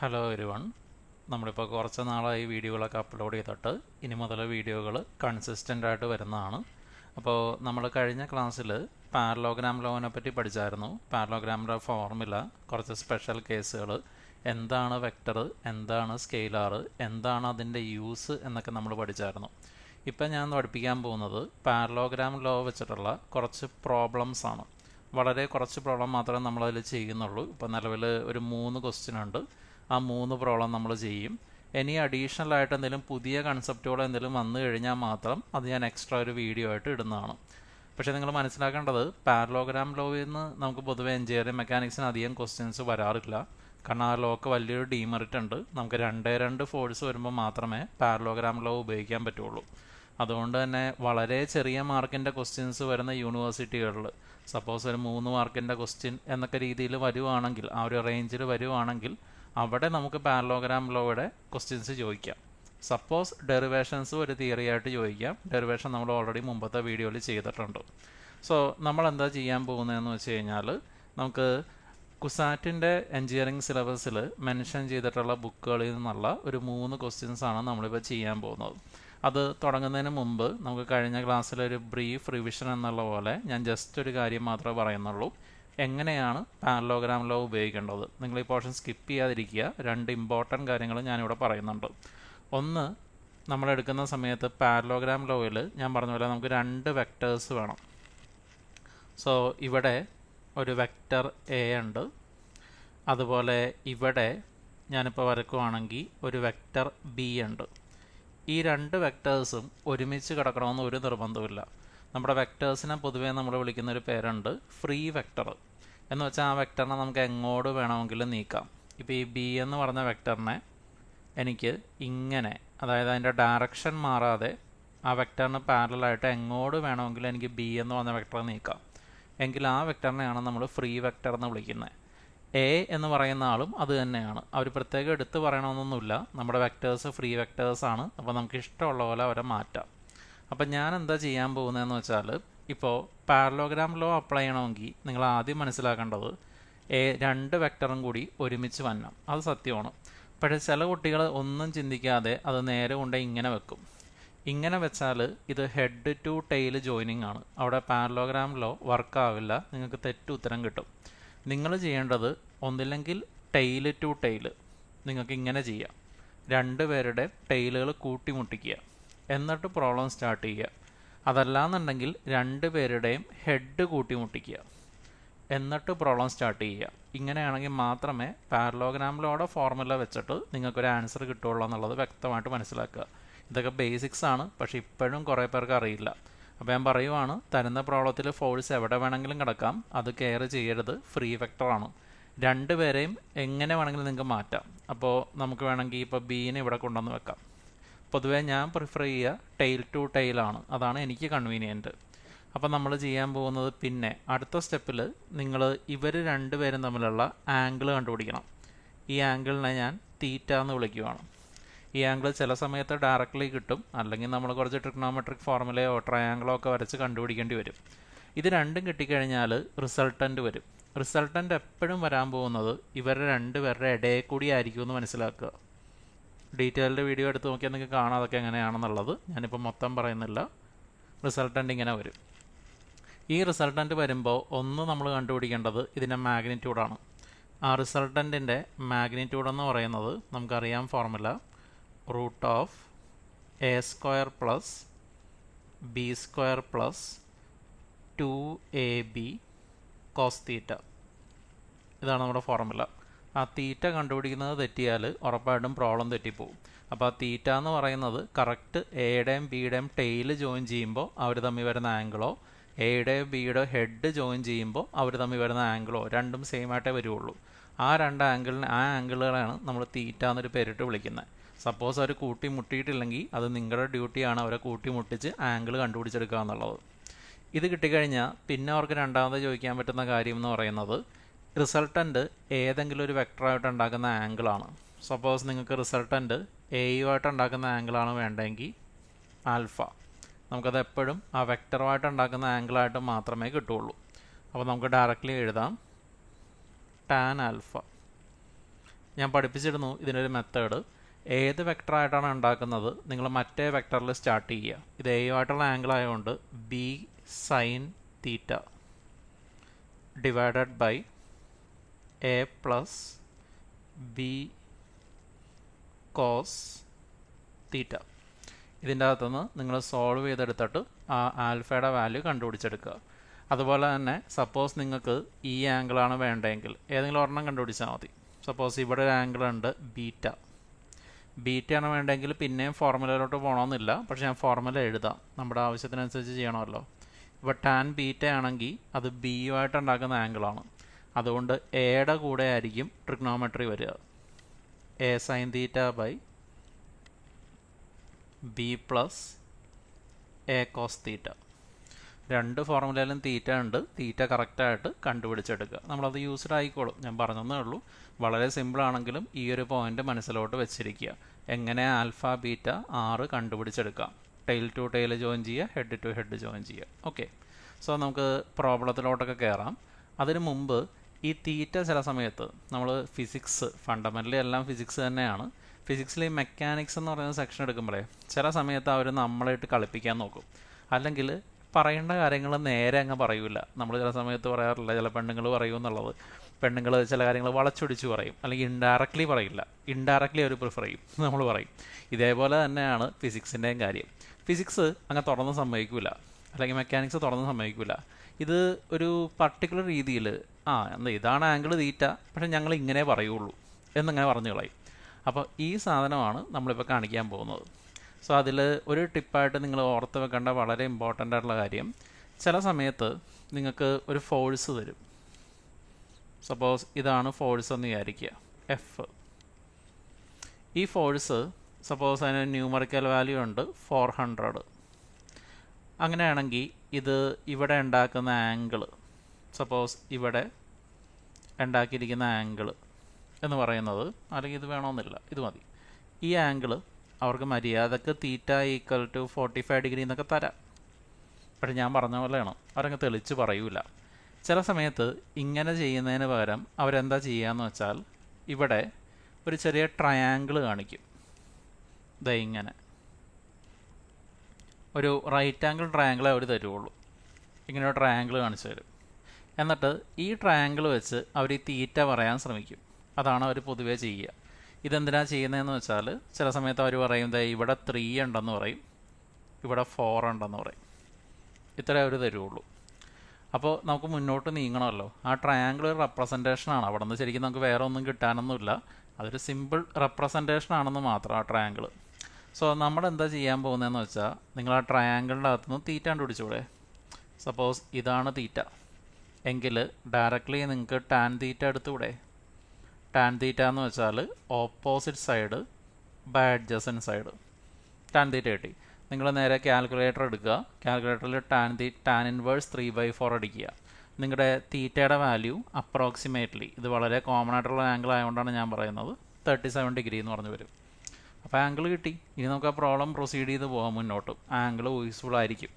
Hello everyone. നമ്മളിപ്പോൾ കുറച്ച് നാളായി വീഡിയോകളൊക്കെ അപ്ലോഡ് ചെയ്തിട്ട് ഇനി മുതൽ വീഡിയോകൾ കൺസിസ്റ്റൻ്റ് ആയിട്ട് വരുന്നതാണ്. അപ്പോൾ നമ്മൾ കഴിഞ്ഞ ക്ലാസ്സിൽ പാരലോഗ്രാം ലോവിനെ പറ്റി പഠിച്ചായിരുന്നു. പാരലോഗ്രാമിൻ്റെ ഫോർമുല, കുറച്ച് സ്പെഷ്യൽ കേസുകൾ, എന്താണ് വെക്ടർ, എന്താണ് സ്കെയിലാർ, എന്താണ് അതിൻ്റെ യൂസ് എന്നൊക്കെ നമ്മൾ പഠിച്ചായിരുന്നു. ഇപ്പം ഞാൻ പഠിപ്പിക്കാൻ പോകുന്നത് പാരലോഗ്രാം ലോ വെച്ചിട്ടുള്ള കുറച്ച് പ്രോബ്ലംസ് ആണ്. വളരെ കുറച്ച് പ്രോബ്ലം മാത്രമേ നമ്മളതിൽ ചെയ്യുന്നുള്ളൂ. ഇപ്പോൾ നിലവിൽ ഒരു 3 ക്വസ്റ്റ്യൻ ഉണ്ട്. ആ 3 പ്രോബ്ലം നമ്മൾ ചെയ്യും. ഇനി അഡീഷണൽ ആയിട്ട് എന്തെങ്കിലും പുതിയ കൺസെപ്റ്റുകൾ എന്തെങ്കിലും വന്നു കഴിഞ്ഞാൽ മാത്രം അത് ഞാൻ എക്സ്ട്രാ ഒരു വീഡിയോ ആയിട്ട് ഇടുന്നതാണ്. പക്ഷേ നിങ്ങൾ മനസ്സിലാക്കേണ്ടത്, പാരലോഗ്രാം ലോയിൽ നിന്ന് നമുക്ക് പൊതുവെ എഞ്ചിനീയറിംഗ് മെക്കാനിക്സിന് അധികം ക്വസ്റ്റ്യൻസ് വരാറില്ല. കാരണം ആ ലോക്ക് വലിയൊരു ഡീമെറിറ്റ് ഉണ്ട്. നമുക്ക് 2 ഫോഴ്സ് വരുമ്പോൾ മാത്രമേ പാരലോഗ്രാം ലോ ഉപയോഗിക്കാൻ പറ്റുള്ളൂ. അതുകൊണ്ട് തന്നെ വളരെ ചെറിയ മാർക്കിൻ്റെ ക്വസ്റ്റ്യൻസ് വരുന്ന യൂണിവേഴ്സിറ്റികളിൽ, സപ്പോസ് ഒരു 3 മാർക്കിൻ്റെ ക്വസ്റ്റ്യൻ എന്നൊക്കെ രീതിയിൽ വരുവാണെങ്കിൽ, ആ ഒരു റേഞ്ചിൽ വരുവാണെങ്കിൽ അവിടെ നമുക്ക് പാരലോഗ്രാം ലോയുടെ ക്വസ്റ്റ്യൻസ് ചോദിക്കാം. സപ്പോസ് ഡെറിവേഷൻസ് ഒരു തിയറി ആയിട്ട് ചോദിക്കാം. ഡെറിവേഷൻ നമ്മൾ ഓൾറെഡി മുമ്പത്തെ വീഡിയോയിൽ ചെയ്തിട്ടുണ്ട്. സോ നമ്മൾ എന്താ ചെയ്യാൻ പോകുന്നതെന്ന് വെച്ച് കഴിഞ്ഞാൽ, നമുക്ക് കുസാറ്റിൻ്റെ എഞ്ചിനീയറിംഗ് സിലബസിൽ മെൻഷൻ ചെയ്തിട്ടുള്ള ബുക്കുകളിൽ നിന്നുള്ള ഒരു 3 ക്വസ്റ്റ്യൻസ് ആണ് നമ്മളിപ്പോൾ ചെയ്യാൻ പോകുന്നത്. അത് തുടങ്ങുന്നതിന് മുമ്പ് നമുക്ക് കഴിഞ്ഞ ക്ലാസ്സിലൊരു ബ്രീഫ് റിവിഷൻ എന്നുള്ള പോലെ ഞാൻ ജസ്റ്റ് ഒരു കാര്യം മാത്രമേ പറയുന്നുള്ളൂ. എങ്ങനെയാണ് പാരലോഗ്രാം ലോ ഉപയോഗിക്കേണ്ടത്. നിങ്ങൾ ഈ പോർഷൻ സ്കിപ്പ് ചെയ്യാതിരിക്കുക. 2 ഇമ്പോർട്ടൻറ്റ് കാര്യങ്ങൾ ഞാനിവിടെ പറയുന്നുണ്ട്. ഒന്ന്, നമ്മളെടുക്കുന്ന സമയത്ത് പാരലോഗ്രാം ലോയിൽ ഞാൻ പറഞ്ഞ പോലെ നമുക്ക് 2 വെക്ടേഴ്സ് വേണം. സോ ഇവിടെ ഒരു വെക്ടർ എ ഉണ്ട്. അതുപോലെ ഇവിടെ ഞാനിപ്പോൾ വരക്കുവാണെങ്കിൽ ഒരു വെക്ടർ ബി ഉണ്ട്. ഈ 2 വെക്ടേഴ്സും ഒരുമിച്ച് കിടക്കണമെന്ന് ഒരു നിർബന്ധമില്ല. നമ്മുടെ വെക്ടേഴ്സിനെ പൊതുവേ നമ്മൾ വിളിക്കുന്ന ഒരു പേരുണ്ട്, ഫ്രീ വെക്ടർ എന്ന് വെച്ചാൽ ആ വെക്ടറിനെ നമുക്ക് എങ്ങോട്ട് വേണമെങ്കിലും നീക്കാം. ഇപ്പോൾ ഈ ബി എന്ന് പറഞ്ഞ വെക്ടറിനെ എനിക്ക് ഇങ്ങനെ, അതായത് അതിൻ്റെ ഡയറക്ഷൻ മാറാതെ ആ വെക്ടറിന് പാരലായിട്ട് എങ്ങോട്ട് വേണമെങ്കിലും എനിക്ക് ബി എന്ന് പറഞ്ഞ വെക്ടർ നീക്കാം. എങ്കിൽ ആ വെക്ടറിനെയാണ് നമ്മൾ ഫ്രീ വെക്ടർ എന്ന് വിളിക്കുന്നത്. എ എന്ന് പറയുന്ന ആളും അത് തന്നെയാണ്. അവർ പ്രത്യേകം എടുത്ത് പറയണമെന്നൊന്നുമില്ല. നമ്മുടെ വെക്ടേഴ്സ് ഫ്രീ വെക്ടേഴ്സാണ്. അപ്പോൾ നമുക്ക് ഇഷ്ടമുള്ള പോലെ അവരെ മാറ്റാം. അപ്പം ഞാൻ എന്താ ചെയ്യാൻ പോകുന്നതെന്ന് വെച്ചാൽ, ഇപ്പോൾ പാരലോഗ്രാം ലോ അപ്ലൈ ചെയ്യണമെങ്കിൽ നിങ്ങൾ ആദ്യം മനസ്സിലാക്കേണ്ടത് 2 വെക്ടറും കൂടി ഒരുമിച്ച് വരണം. അത് സത്യമാണ്. പക്ഷേ ചില കുട്ടികൾ ഒന്നും ചിന്തിക്കാതെ അത് നേരെ കൊണ്ട് ഇങ്ങനെ വെക്കും. ഇങ്ങനെ വെച്ചാൽ ഇത് ഹെഡ് ടു ടെയിൽ ജോയിനിങ് ആണ്. അവിടെ പാരലോഗ്രാം ലോ വർക്കാവില്ല. നിങ്ങൾക്ക് തെറ്റുത്തരം കിട്ടും. നിങ്ങൾ ചെയ്യേണ്ടത് ഒന്നില്ലെങ്കിൽ ടെയിൽ ടു ടെയിൽ നിങ്ങൾക്ക് ഇങ്ങനെ ചെയ്യാം. 2 പേരുടെ ടെയിലുകൾ കൂട്ടിമുട്ടിക്കുക, എന്നിട്ട് പ്രോബ്ലം സ്റ്റാർട്ട് ചെയ്യുക. അതല്ലാന്നുണ്ടെങ്കിൽ 2 പേരുടെയും ഹെഡ് കൂട്ടിമുട്ടിക്കുക, എന്നിട്ട് പ്രോബ്ലം സ്റ്റാർട്ട് ചെയ്യുക. ഇങ്ങനെയാണെങ്കിൽ മാത്രമേ പാരലോഗ്രാം ലോയുടെ ഫോർമുല വെച്ചിട്ട് നിങ്ങൾക്കൊരു ആൻസർ കിട്ടുള്ളൂ എന്നുള്ളത് വ്യക്തമായിട്ട് മനസ്സിലാക്കുക. ഇതൊക്കെ ബേസിക്സ് ആണ്, പക്ഷേ ഇപ്പോഴും കുറേ പേർക്ക് അറിയില്ല. അപ്പോൾ ഞാൻ പറയുവാണ്, തരുന്ന പ്രോബ്ലത്തിൽ ഫോഴ്സ് എവിടെ വേണമെങ്കിലും കിടക്കാം. അത് കെയർ ചെയ്യരുത്. ഫ്രീ വെക്ടറാണ്. 2 പേരെയും എങ്ങനെ വേണമെങ്കിലും നിങ്ങൾക്ക് മാറ്റാം. അപ്പോൾ നമുക്ക് വേണമെങ്കിൽ ഇപ്പോൾ ബീനെ ഇവിടെ കൊണ്ടുവന്ന് വെക്കാം. പൊതുവേ ഞാൻ പ്രിഫർ ചെയ്യുക ടെയിൽ ടു ടെയിലാണ്. അതാണ് എനിക്ക് കൺവീനിയൻറ്റ്. അപ്പോൾ നമ്മൾ ചെയ്യാൻ പോകുന്നത്, പിന്നെ അടുത്ത സ്റ്റെപ്പിൽ നിങ്ങൾ ഇവർ 2 പേരും തമ്മിലുള്ള ആംഗിൾ കണ്ടുപിടിക്കണം. ഈ ആംഗിളിനെ ഞാൻ തീറ്റ എന്ന് വിളിക്കുകയാണ്. ഈ ആംഗിൾ ചില സമയത്ത് ഡയറക്റ്റ്ലി കിട്ടും, അല്ലെങ്കിൽ നമ്മൾ കുറച്ച് ട്രിഗ്നോമെട്രിക് ഫോർമുലയോ ട്രയാംഗിളോ ഒക്കെ വരച്ച് കണ്ടുപിടിക്കേണ്ടി വരും. ഇത് 2ഉം കിട്ടിക്കഴിഞ്ഞാൽ റിസൾട്ടൻ്റ് വരും. റിസൾട്ടൻ്റ് എപ്പോഴും വരാൻ പോകുന്നത് ഇവരുടെ 2 പേരുടെ ഇടയിൽ കൂടി ആയിരിക്കും എന്ന് മനസ്സിലാക്കുക. ഡീറ്റെയിൽഡ് വീഡിയോ എടുത്ത് നോക്കിയാൽ നിങ്ങൾക്ക് കാണാം അതൊക്കെ എങ്ങനെയാണെന്നുള്ളത്. ഞാനിപ്പോൾ മൊത്തം പറയുന്നില്ല. റിസൾട്ടൻ്റ് ഇങ്ങനെ വരും. ഈ റിസൾട്ടൻ്റ് വരുമ്പോൾ ഒന്ന് നമ്മൾ കണ്ടുപിടിക്കേണ്ടത് ഇതിൻ്റെ മാഗ്നിറ്റ്യൂഡാണ്. ആ റിസൾട്ടൻറ്റിൻ്റെ മാഗ്നിറ്റ്യൂഡ് എന്ന് പറയുന്നത് നമുക്കറിയാം, formula √(a² + b² + 2ab cos θ). ഇതാണ് നമ്മുടെ ഫോർമുല. ആ തീറ്റ കണ്ടുപിടിക്കുന്നത് തെറ്റിയാൽ ഉറപ്പായിട്ടും പ്രോബ്ലം തെറ്റിപ്പോവും. അപ്പോൾ ആ തീറ്റ എന്ന് പറയുന്നത് കറക്റ്റ് എയുടെയും ബിയുടെയും ടെയിൽ ജോയിൻ ചെയ്യുമ്പോൾ അവർ തമ്മിൽ വരുന്ന ആംഗിളോ, എയുടെയും ബിയുടെ ഹെഡ് ജോയിൻ ചെയ്യുമ്പോൾ അവർ തമ്മിൽ വരുന്ന ആംഗിളോ രണ്ടും സെയിം ആയിട്ടേ വരുള്ളൂ. ആ 2 ആംഗിളുകളാണ് നമ്മൾ തീറ്റ എന്നൊരു പേരിട്ട് വിളിക്കുന്നത്. സപ്പോസ് അവർ കൂട്ടിമുട്ടിയിട്ടില്ലെങ്കിൽ അത് നിങ്ങളുടെ ഡ്യൂട്ടിയാണ് അവരെ കൂട്ടിമുട്ടിച്ച് ആംഗിൾ കണ്ടുപിടിച്ചെടുക്കുക എന്നുള്ളത്. ഇത് കിട്ടിക്കഴിഞ്ഞാൽ പിന്നെ അവർക്ക് രണ്ടാമത് ചോദിക്കാൻ പറ്റുന്ന കാര്യം എന്ന് പറയുന്നത്, റിസൾട്ടൻ്റ് ഏതെങ്കിലും ഒരു വെക്ടറായിട്ട് ഉണ്ടാക്കുന്ന ആംഗിളാണ്. സപ്പോസ് നിങ്ങൾക്ക് റിസൾട്ടൻ്റ് എയുമായിട്ട് ഉണ്ടാക്കുന്ന ആംഗിളാണ് വേണ്ടെങ്കിൽ ആൽഫ. നമുക്കത് എപ്പോഴും ആ വെക്ടറുമായിട്ട് ഉണ്ടാക്കുന്ന ആംഗിളായിട്ട് മാത്രമേ കിട്ടുള്ളൂ. അപ്പോൾ നമുക്ക് ഡയറക്റ്റ്ലി എഴുതാം tan ആൽഫ. ഞാൻ പഠിപ്പിച്ചിരുന്നു ഇതിനൊരു മെത്തേഡ്. ഏത് വെക്ടറായിട്ടാണ് ഉണ്ടാക്കുന്നത് നിങ്ങൾ മറ്റേ വെക്ടറിൽ സ്റ്റാർട്ട് ചെയ്യുക. ഇത് എയുമായിട്ടുള്ള ആംഗിൾ ആയതുകൊണ്ട് B sine theta divided by A plus B cos theta. ഇതിൻ്റെ അകത്തുനിന്ന് നിങ്ങൾ സോൾവ് ചെയ്തെടുത്തിട്ട് ആ ആൽഫയുടെ വാല്യൂ കണ്ടുപിടിച്ചെടുക്കുക. അതുപോലെ തന്നെ സപ്പോസ് നിങ്ങൾക്ക് ഈ ആംഗിളാണ് വേണ്ടതെങ്കിൽ ഏതെങ്കിലും ഒരെണ്ണം കണ്ടുപിടിച്ചാൽ മതി. സപ്പോസ് ഇവിടെ ഒരു ആംഗിൾ ഉണ്ട് ബീറ്റയാണ് വേണ്ടതെങ്കിൽ പിന്നെയും ഫോർമുലയിലോട്ട് പോകണമെന്നില്ല, പക്ഷേ ഞാൻ ഫോർമുല എഴുതാം, നമ്മുടെ ആവശ്യത്തിനനുസരിച്ച് ചെയ്യണമല്ലോ. ഇപ്പോൾ ടാൻ ബീറ്റ ആണെങ്കിൽ അത് ബിയുമായിട്ട് ഉണ്ടാക്കുന്ന ആംഗിളാണ്, അതുകൊണ്ട് എയുടെ കൂടെ ആയിരിക്കും ട്രിഗ്നോമെട്രി വരിക. A sine theta by B plus A cos theta. രണ്ട് ഫോർമുലയിലും തീറ്റ ഉണ്ട്, തീറ്റ കറക്റ്റായിട്ട് കണ്ടുപിടിച്ചെടുക്കുക. നമ്മളത് യൂസ്ഡ് ആയിക്കോളും, ഞാൻ പറഞ്ഞതേ ഉള്ളൂ. വളരെ സിമ്പിളാണെങ്കിലും ഈ ഒരു പോയിന്റ് മനസ്സിലോട്ട് വെച്ചിരിക്കുക. എങ്ങനെ ആൽഫ ബീറ്റ 6 കണ്ടുപിടിച്ചെടുക്കാം. ടെയിൽ ടു ടെയിൽ ജോയിൻ ചെയ്യുക, ഹെഡ് ടു ഹെഡ് ജോയിൻ ചെയ്യുക. ഓക്കെ, സോ നമുക്ക് പ്രോബ്ലത്തിലോട്ടൊക്കെ കയറാം. അതിനു മുമ്പ് ഈ തീറ്റ ചില സമയത്ത് നമ്മൾ ഫിസിക്സ് ഫണ്ടമെൻ്റലി എല്ലാം ഫിസിക്സ് തന്നെയാണ്. ഫിസിക്സിൽ ഈ മെക്കാനിക്സ് എന്ന് പറയുന്ന സെക്ഷൻ എടുക്കുമ്പോഴേ ചില സമയത്ത് അവർ നമ്മളായിട്ട് കളിപ്പിക്കാൻ നോക്കും, അല്ലെങ്കിൽ പറയേണ്ട കാര്യങ്ങൾ നേരെ അങ്ങ് പറയൂല. നമ്മൾ ചില സമയത്ത് പറയാറില്ല, ചില പെണ്ണുങ്ങൾ പറയൂ എന്നുള്ളത്. പെണ്ണുങ്ങൾ ചില കാര്യങ്ങൾ വളച്ചൊടിച്ച് പറയും, അല്ലെങ്കിൽ ഇൻഡയറക്ട്ലി പറയില്ല, ഇൻഡയറക്ട്ലി അവർ പ്രിഫർ ചെയ്യും, നമ്മൾ പറയും. ഇതേപോലെ തന്നെയാണ് ഫിസിക്സിൻ്റെയും കാര്യം. ഫിസിക്സ് അങ്ങ് തുറന്ന് സമ്മതിക്കില്ല, അല്ലെങ്കിൽ മെക്കാനിക്സ് തുറന്ന് സമ്മതിക്കില്ല. ഇത് ഒരു പർട്ടിക്കുലർ രീതിയിൽ എന്താ ഇതാണ് ആംഗിൾ തീറ്റ, പക്ഷെ ഞങ്ങൾ ഇങ്ങനെ പറയുള്ളൂ എന്നിങ്ങനെ പറഞ്ഞു കളയും. അപ്പോൾ ഈ സാധനമാണ് നമ്മളിപ്പോൾ കാണിക്കാൻ പോകുന്നത്. സോ അതിൽ ഒരു ടിപ്പായിട്ട് നിങ്ങൾ ഓർത്ത് വെക്കേണ്ട വളരെ ഇമ്പോർട്ടൻ്റ് ആയിട്ടുള്ള കാര്യം, ചില സമയത്ത് നിങ്ങൾക്ക് ഒരു ഫോഴ്സ് തരും. സപ്പോസ് ഇതാണ് ഫോഴ്സ് എന്ന് വിചാരിക്കുക, എഫ്. ഈ ഫോഴ്സ് സപ്പോസ് അതിന് ന്യൂമറിക്കൽ വാല്യൂ ഉണ്ട് 400. അങ്ങനെയാണെങ്കിൽ ഇത് ഇവിടെ ഉണ്ടാക്കുന്ന ആംഗിൾ, സപ്പോസ് ഇവിടെ ഉണ്ടാക്കിയിരിക്കുന്ന ആംഗിൾ എന്ന് പറയുന്നത്, അല്ലെങ്കിൽ ഇത് വേണമെന്നില്ല, ഇത് മതി, ഈ ആംഗിൾ അവർക്ക് മര്യാദക്ക് തീറ്റ ഈക്വൽ ടു 45 ഡിഗ്രി എന്നൊക്കെ തരാം. പക്ഷെ ഞാൻ പറഞ്ഞ പോലെയാണ്, അവരങ്ങ് തെളിച്ച് പറയൂല. ചില സമയത്ത് ഇങ്ങനെ ചെയ്യുന്നതിന് പകരം അവരെന്താ ചെയ്യുകയെന്ന് വെച്ചാൽ ഇവിടെ ഒരു ചെറിയ ട്രയാങ്കിൾ കാണിക്കും. ദേ ഇങ്ങനെ ഒരു റൈറ്റ് ആംഗിൾ ട്രയാങ്കിളെ അവർ തരുള്ളൂ. ഇങ്ങനെ ഒരു ട്രയാങ്കിൾ കാണിച്ചു തരും. എന്നിട്ട് ഈ ട്രയാങ്കിൾ വെച്ച് അവർ ഈ തീറ്റ പറയാൻ ശ്രമിക്കും. അതാണ് അവർ പൊതുവേ ചെയ്യുക. ഇതെന്തിനാണ് ചെയ്യുന്നതെന്ന് വെച്ചാൽ ചില സമയത്ത് അവർ പറയും ഇവിടെ 3 ഉണ്ടെന്ന് പറയും, ഇവിടെ 4 ഉണ്ടെന്ന് പറയും. ഇത്രേ അവർ തരുള്ളൂ. അപ്പോൾ നമുക്ക് മുന്നോട്ട് നീങ്ങണമല്ലോ. ആ ട്രയാങ്കിൾ ഒരു റെപ്രസെൻറ്റേഷനാണ്. അവിടെ നിന്ന് ശരിക്കും നമുക്ക് വേറെ ഒന്നും കിട്ടാനൊന്നുമില്ല, അതൊരു സിമ്പിൾ റെപ്രസെൻറ്റേഷൻ ആണെന്ന് മാത്രം ആ ട്രയാങ്കിൾ. സോ നമ്മൾ എന്താ ചെയ്യാൻ പോകുന്നതെന്ന് വെച്ചാൽ, നിങ്ങൾ ആ ട്രയാങ്കിളിൻ്റെ അകത്തുനിന്ന് തീറ്റ കണ്ടുപിടിച്ചൂടെ. സപ്പോസ് ഇതാണ് തീറ്റ എങ്കിൽ ഡയറക്റ്റ്ലി നിങ്ങൾക്ക് ടാൻ തീറ്റ എടുത്തുകൂടെ. ടാൻ തീറ്റ എന്ന് വെച്ചാൽ opposite side by adjacent side. Tan theta കിട്ടി. നിങ്ങൾ നേരെ കാൽക്കുലേറ്റർ എടുക്കുക, കാൽക്കുലേറ്ററിൽ ടാൻ ഇൻവേഴ്സ് 3/4 അടിക്കുക. നിങ്ങളുടെ തീറ്റയുടെ വാല്യൂ അപ്രോക്സിമേറ്റ്ലി, ഇത് വളരെ കോമൺ ആയിട്ടുള്ള ആംഗിൾ ആയതുകൊണ്ടാണ് ഞാൻ പറയുന്നത്, 37 ഡിഗ്രി എന്ന് പറഞ്ഞു വരും. അപ്പോൾ ആംഗിൾ കിട്ടി. ഇനി നമുക്ക് ആ പ്രോബ്ലം പ്രൊസീഡ് ചെയ്ത് പോകാം മുന്നോട്ട്. ആംഗിൾ യൂസ്ഫുൾ ആയിരിക്കും.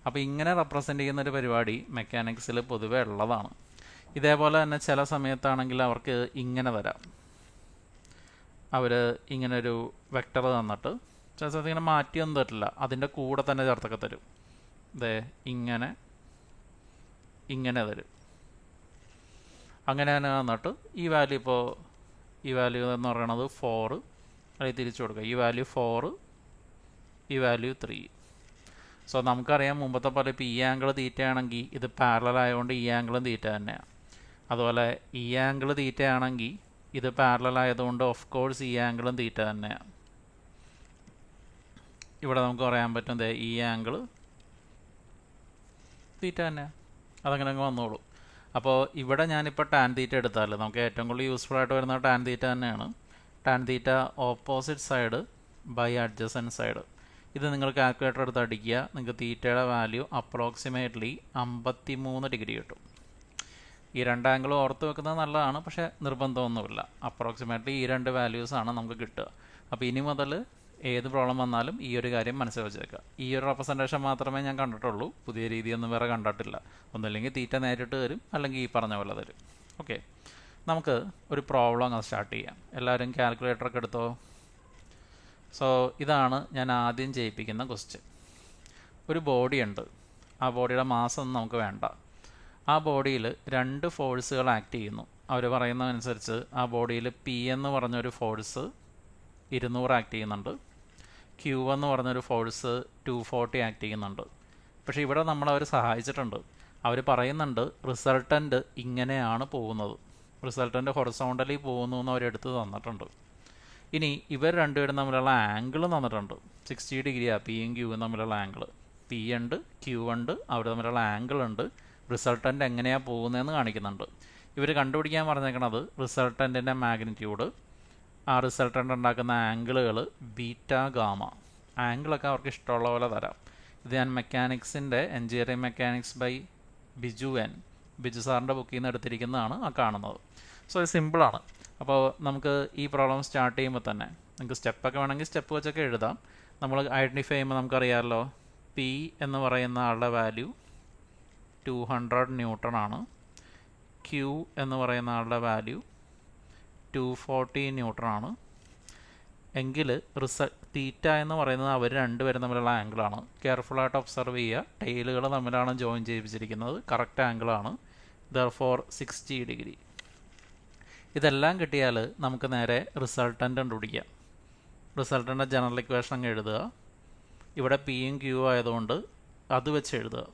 അപ്പോൾ ഇങ്ങനെ റെപ്രസെൻ്റ് ചെയ്യുന്നൊരു പരിപാടി മെക്കാനിക്സിൽ പൊതുവേ ഉള്ളതാണ്. ഇതേപോലെ തന്നെ ചില സമയത്താണെങ്കിൽ അവർക്ക് ഇങ്ങനെ തരാം. അവർ ഇങ്ങനൊരു വെക്ടർ തന്നിട്ട് ചില സമയത്ത് ഇങ്ങനെ മാറ്റിയൊന്നും തരില്ല, അതിൻ്റെ കൂടെ തന്നെ ചേർത്തൊക്കെ തരും. ഇങ്ങനെ ഇങ്ങനെ തരും. അങ്ങനെ തന്നെ തന്നിട്ട് ഈ വാല്യൂ, ഇപ്പോൾ ഈ വാല്യൂ എന്ന് പറയുന്നത് 4, അല്ലെങ്കിൽ തിരിച്ചു കൊടുക്കുക, ഈ വാല്യൂ 4, ഈ വാല്യൂ 3. സോ നമുക്കറിയാം മുമ്പത്തെ പോലെ ഇപ്പോൾ ഈ ആംഗിൾ തീറ്റയാണെങ്കിൽ ഇത് പാരലൽ ആയതുകൊണ്ട് ഈ ആംഗിളും തീറ്റ തന്നെയാണ്. അതുപോലെ ഈ ആംഗിൾ തീറ്റയാണെങ്കിൽ ഇത് പാരലൽ ആയതുകൊണ്ട് ഓഫ് കോഴ്സ് ഈ ആംഗിളും തീറ്റ തന്നെയാണ്. ഇവിടെ നമുക്ക് പറയാൻ പറ്റും ഈ ആംഗിൾ തീറ്റ തന്നെയാണ്, അതങ്ങനെ അങ്ങ് വന്നോളൂ. അപ്പോൾ ഇവിടെ ഞാനിപ്പോൾ ടാൻ തീറ്റ എടുത്താൽ നമുക്ക് ഏറ്റവും കൂടുതൽ യൂസ്ഫുൾ ആയിട്ട് വരുന്നത് ടാൻ തീറ്റ തന്നെയാണ്. Tan theta opposite side by adjacent side. ഇത് നിങ്ങൾ കാൽക്കുലേറ്റർ എടുത്ത് അടിക്കുക, നിങ്ങൾക്ക് തീറ്റയുടെ വാല്യൂ അപ്രോക്സിമേറ്റ്ലി 53 ഡിഗ്രി കിട്ടും. ഈ രണ്ട് ആംഗിളും ഓർത്ത് വെക്കുന്നത് നല്ലതാണ്, പക്ഷേ നിർബന്ധമൊന്നുമില്ല. അപ്രോക്സിമേറ്റ്ലി ഈ രണ്ട് വാല്യൂസാണ് നമുക്ക് കിട്ടുക. അപ്പോൾ ഇനി മുതൽ ഏത് പ്രോബ്ലം വന്നാലും ഈ ഒരു കാര്യം മനസ്സിൽ വെച്ചേക്കുക. ഈ ഒരു റെപ്രസെൻറ്റേഷൻ മാത്രമേ ഞാൻ കണ്ടിട്ടുള്ളൂ, പുതിയ രീതിയൊന്നും വേറെ കണ്ടിട്ടില്ല. ഒന്നുമില്ലെങ്കിൽ തീറ്റ നേരിട്ട് തരും, അല്ലെങ്കിൽ ഈ പറഞ്ഞ പോലെ തരും. ഓക്കെ, നമുക്ക് ഒരു പ്രോബ്ലം അങ്ങ് സ്റ്റാർട്ട് ചെയ്യാം. എല്ലാവരും കാൽക്കുലേറ്ററൊക്കെ എടുത്തോ. സോ ഇതാണ് ഞാൻ ആദ്യം ചെയ്യിപ്പിക്കുന്ന ക്വസ്റ്റ്യൻ. ഒരു ബോഡി ഉണ്ട്. ആ ബോഡിയുടെ മാസമൊന്നും നമുക്ക് വേണ്ട. ആ ബോഡിയിൽ 2 ഫോഴ്സുകൾ ആക്ട് ചെയ്യുന്നു. അവർ പറയുന്നതനുസരിച്ച് ആ ബോഡിയിൽ പി എന്ന് പറഞ്ഞൊരു ഫോഴ്സ് 200 ആക്ട് ചെയ്യുന്നുണ്ട്, ക്യൂ എന്ന് പറഞ്ഞൊരു ഫോഴ്സ് 240 ആക്ട് ചെയ്യുന്നുണ്ട്. പക്ഷേ ഇവിടെ നമ്മളവർ സഹായിച്ചിട്ടുണ്ട്. അവർ പറയുന്നുണ്ട് റിസൾട്ടൻ്റ് ഇങ്ങനെയാണ് പോകുന്നത്, റിസൾട്ടൻ്റ് ഹൊറിസോണ്ടലി പോകുന്നു എന്ന് അവരെടുത്ത് തന്നിട്ടുണ്ട്. ഇനി ഇവർ രണ്ടുപേരും തമ്മിലുള്ള ആംഗിൾ തന്നിട്ടുണ്ട്. 60 ഡിഗ്രിയാണ് പിയും ക്യൂവും തമ്മിലുള്ള ആംഗിൾ. പി ഉണ്ട്, ക്യൂ ഉണ്ട്, അവർ തമ്മിലുള്ള ആംഗിൾ ഉണ്ട്. റിസൾട്ടൻ്റ് എങ്ങനെയാണ് പോകുന്നതെന്ന് കാണിക്കുന്നുണ്ട്. ഇവർ കണ്ടുപിടിക്കാൻ പറഞ്ഞേക്കണത് റിസൾട്ടൻറ്റിൻ്റെ മാഗ്നിറ്റ്യൂഡ്, ആ റിസൾട്ടൻ്റ് ഉണ്ടാക്കുന്ന ആംഗിളുകൾ ബീറ്റ ഗാമ. ആംഗിളൊക്കെ അവർക്ക് ഇഷ്ടമുള്ള പോലെ തരാം. ഇത് ഞാൻ മെക്കാനിക്സിൻ്റെ എഞ്ചിനീയറിംഗ് മെക്കാനിക്സ് ബൈ ബിജു സാറിൻ്റെ ബുക്കിൽ നിന്ന് എടുത്തിരിക്കുന്നതാണ് ആ കാണുന്നത്. സോ ഇത് സിമ്പിളാണ്. അപ്പോൾ നമുക്ക് ഈ പ്രോബ്ലം സ്റ്റാർട്ട് ചെയ്യുമ്പോൾ തന്നെ നിങ്ങൾക്ക് സ്റ്റെപ്പൊക്കെ വേണമെങ്കിൽ സ്റ്റെപ്പ് വെച്ചൊക്കെ എഴുതാം. നമ്മൾ ഐഡൻറ്റിഫൈ ചെയ്യുമ്പോൾ നമുക്കറിയാമല്ലോ പി എന്ന് പറയുന്ന ആളുടെ വാല്യൂ 200 ന്യൂട്ടൺ ആണ്. ക്യൂ എന്ന് പറയുന്ന ആളുടെ വാല്യൂ 240 ന്യൂട്ടൺ ആണ്. എങ്കിൽ തീറ്റ എന്ന് പറയുന്നത് അവർ രണ്ടുപേരും തമ്മിലുള്ള ആംഗിളാണ്. കെയർഫുള്ളായിട്ട് ഒബ്സർവ് ചെയ്യുക. ടൈലുകൾ തമ്മിലാണ് ജോയിൻ ചെയ്യിപ്പിച്ചിരിക്കുന്നത്. കറക്റ്റ് ആംഗിളാണ്. Therefore 60 degree. ഇതെല്ലാം കിട്ടിയാൽ നമുക്ക് നേരെ റിസൾട്ടൻ്റ് കണ്ടുപിടിക്കാം. റിസൾട്ടൻ്റെ ജനറൽ ഇക്വേഷൻ അങ്ങ് എഴുതുക. ഇവിടെ പിയും ക്യൂ ആയതുകൊണ്ട് അത് വെച്ച് എഴുതുക.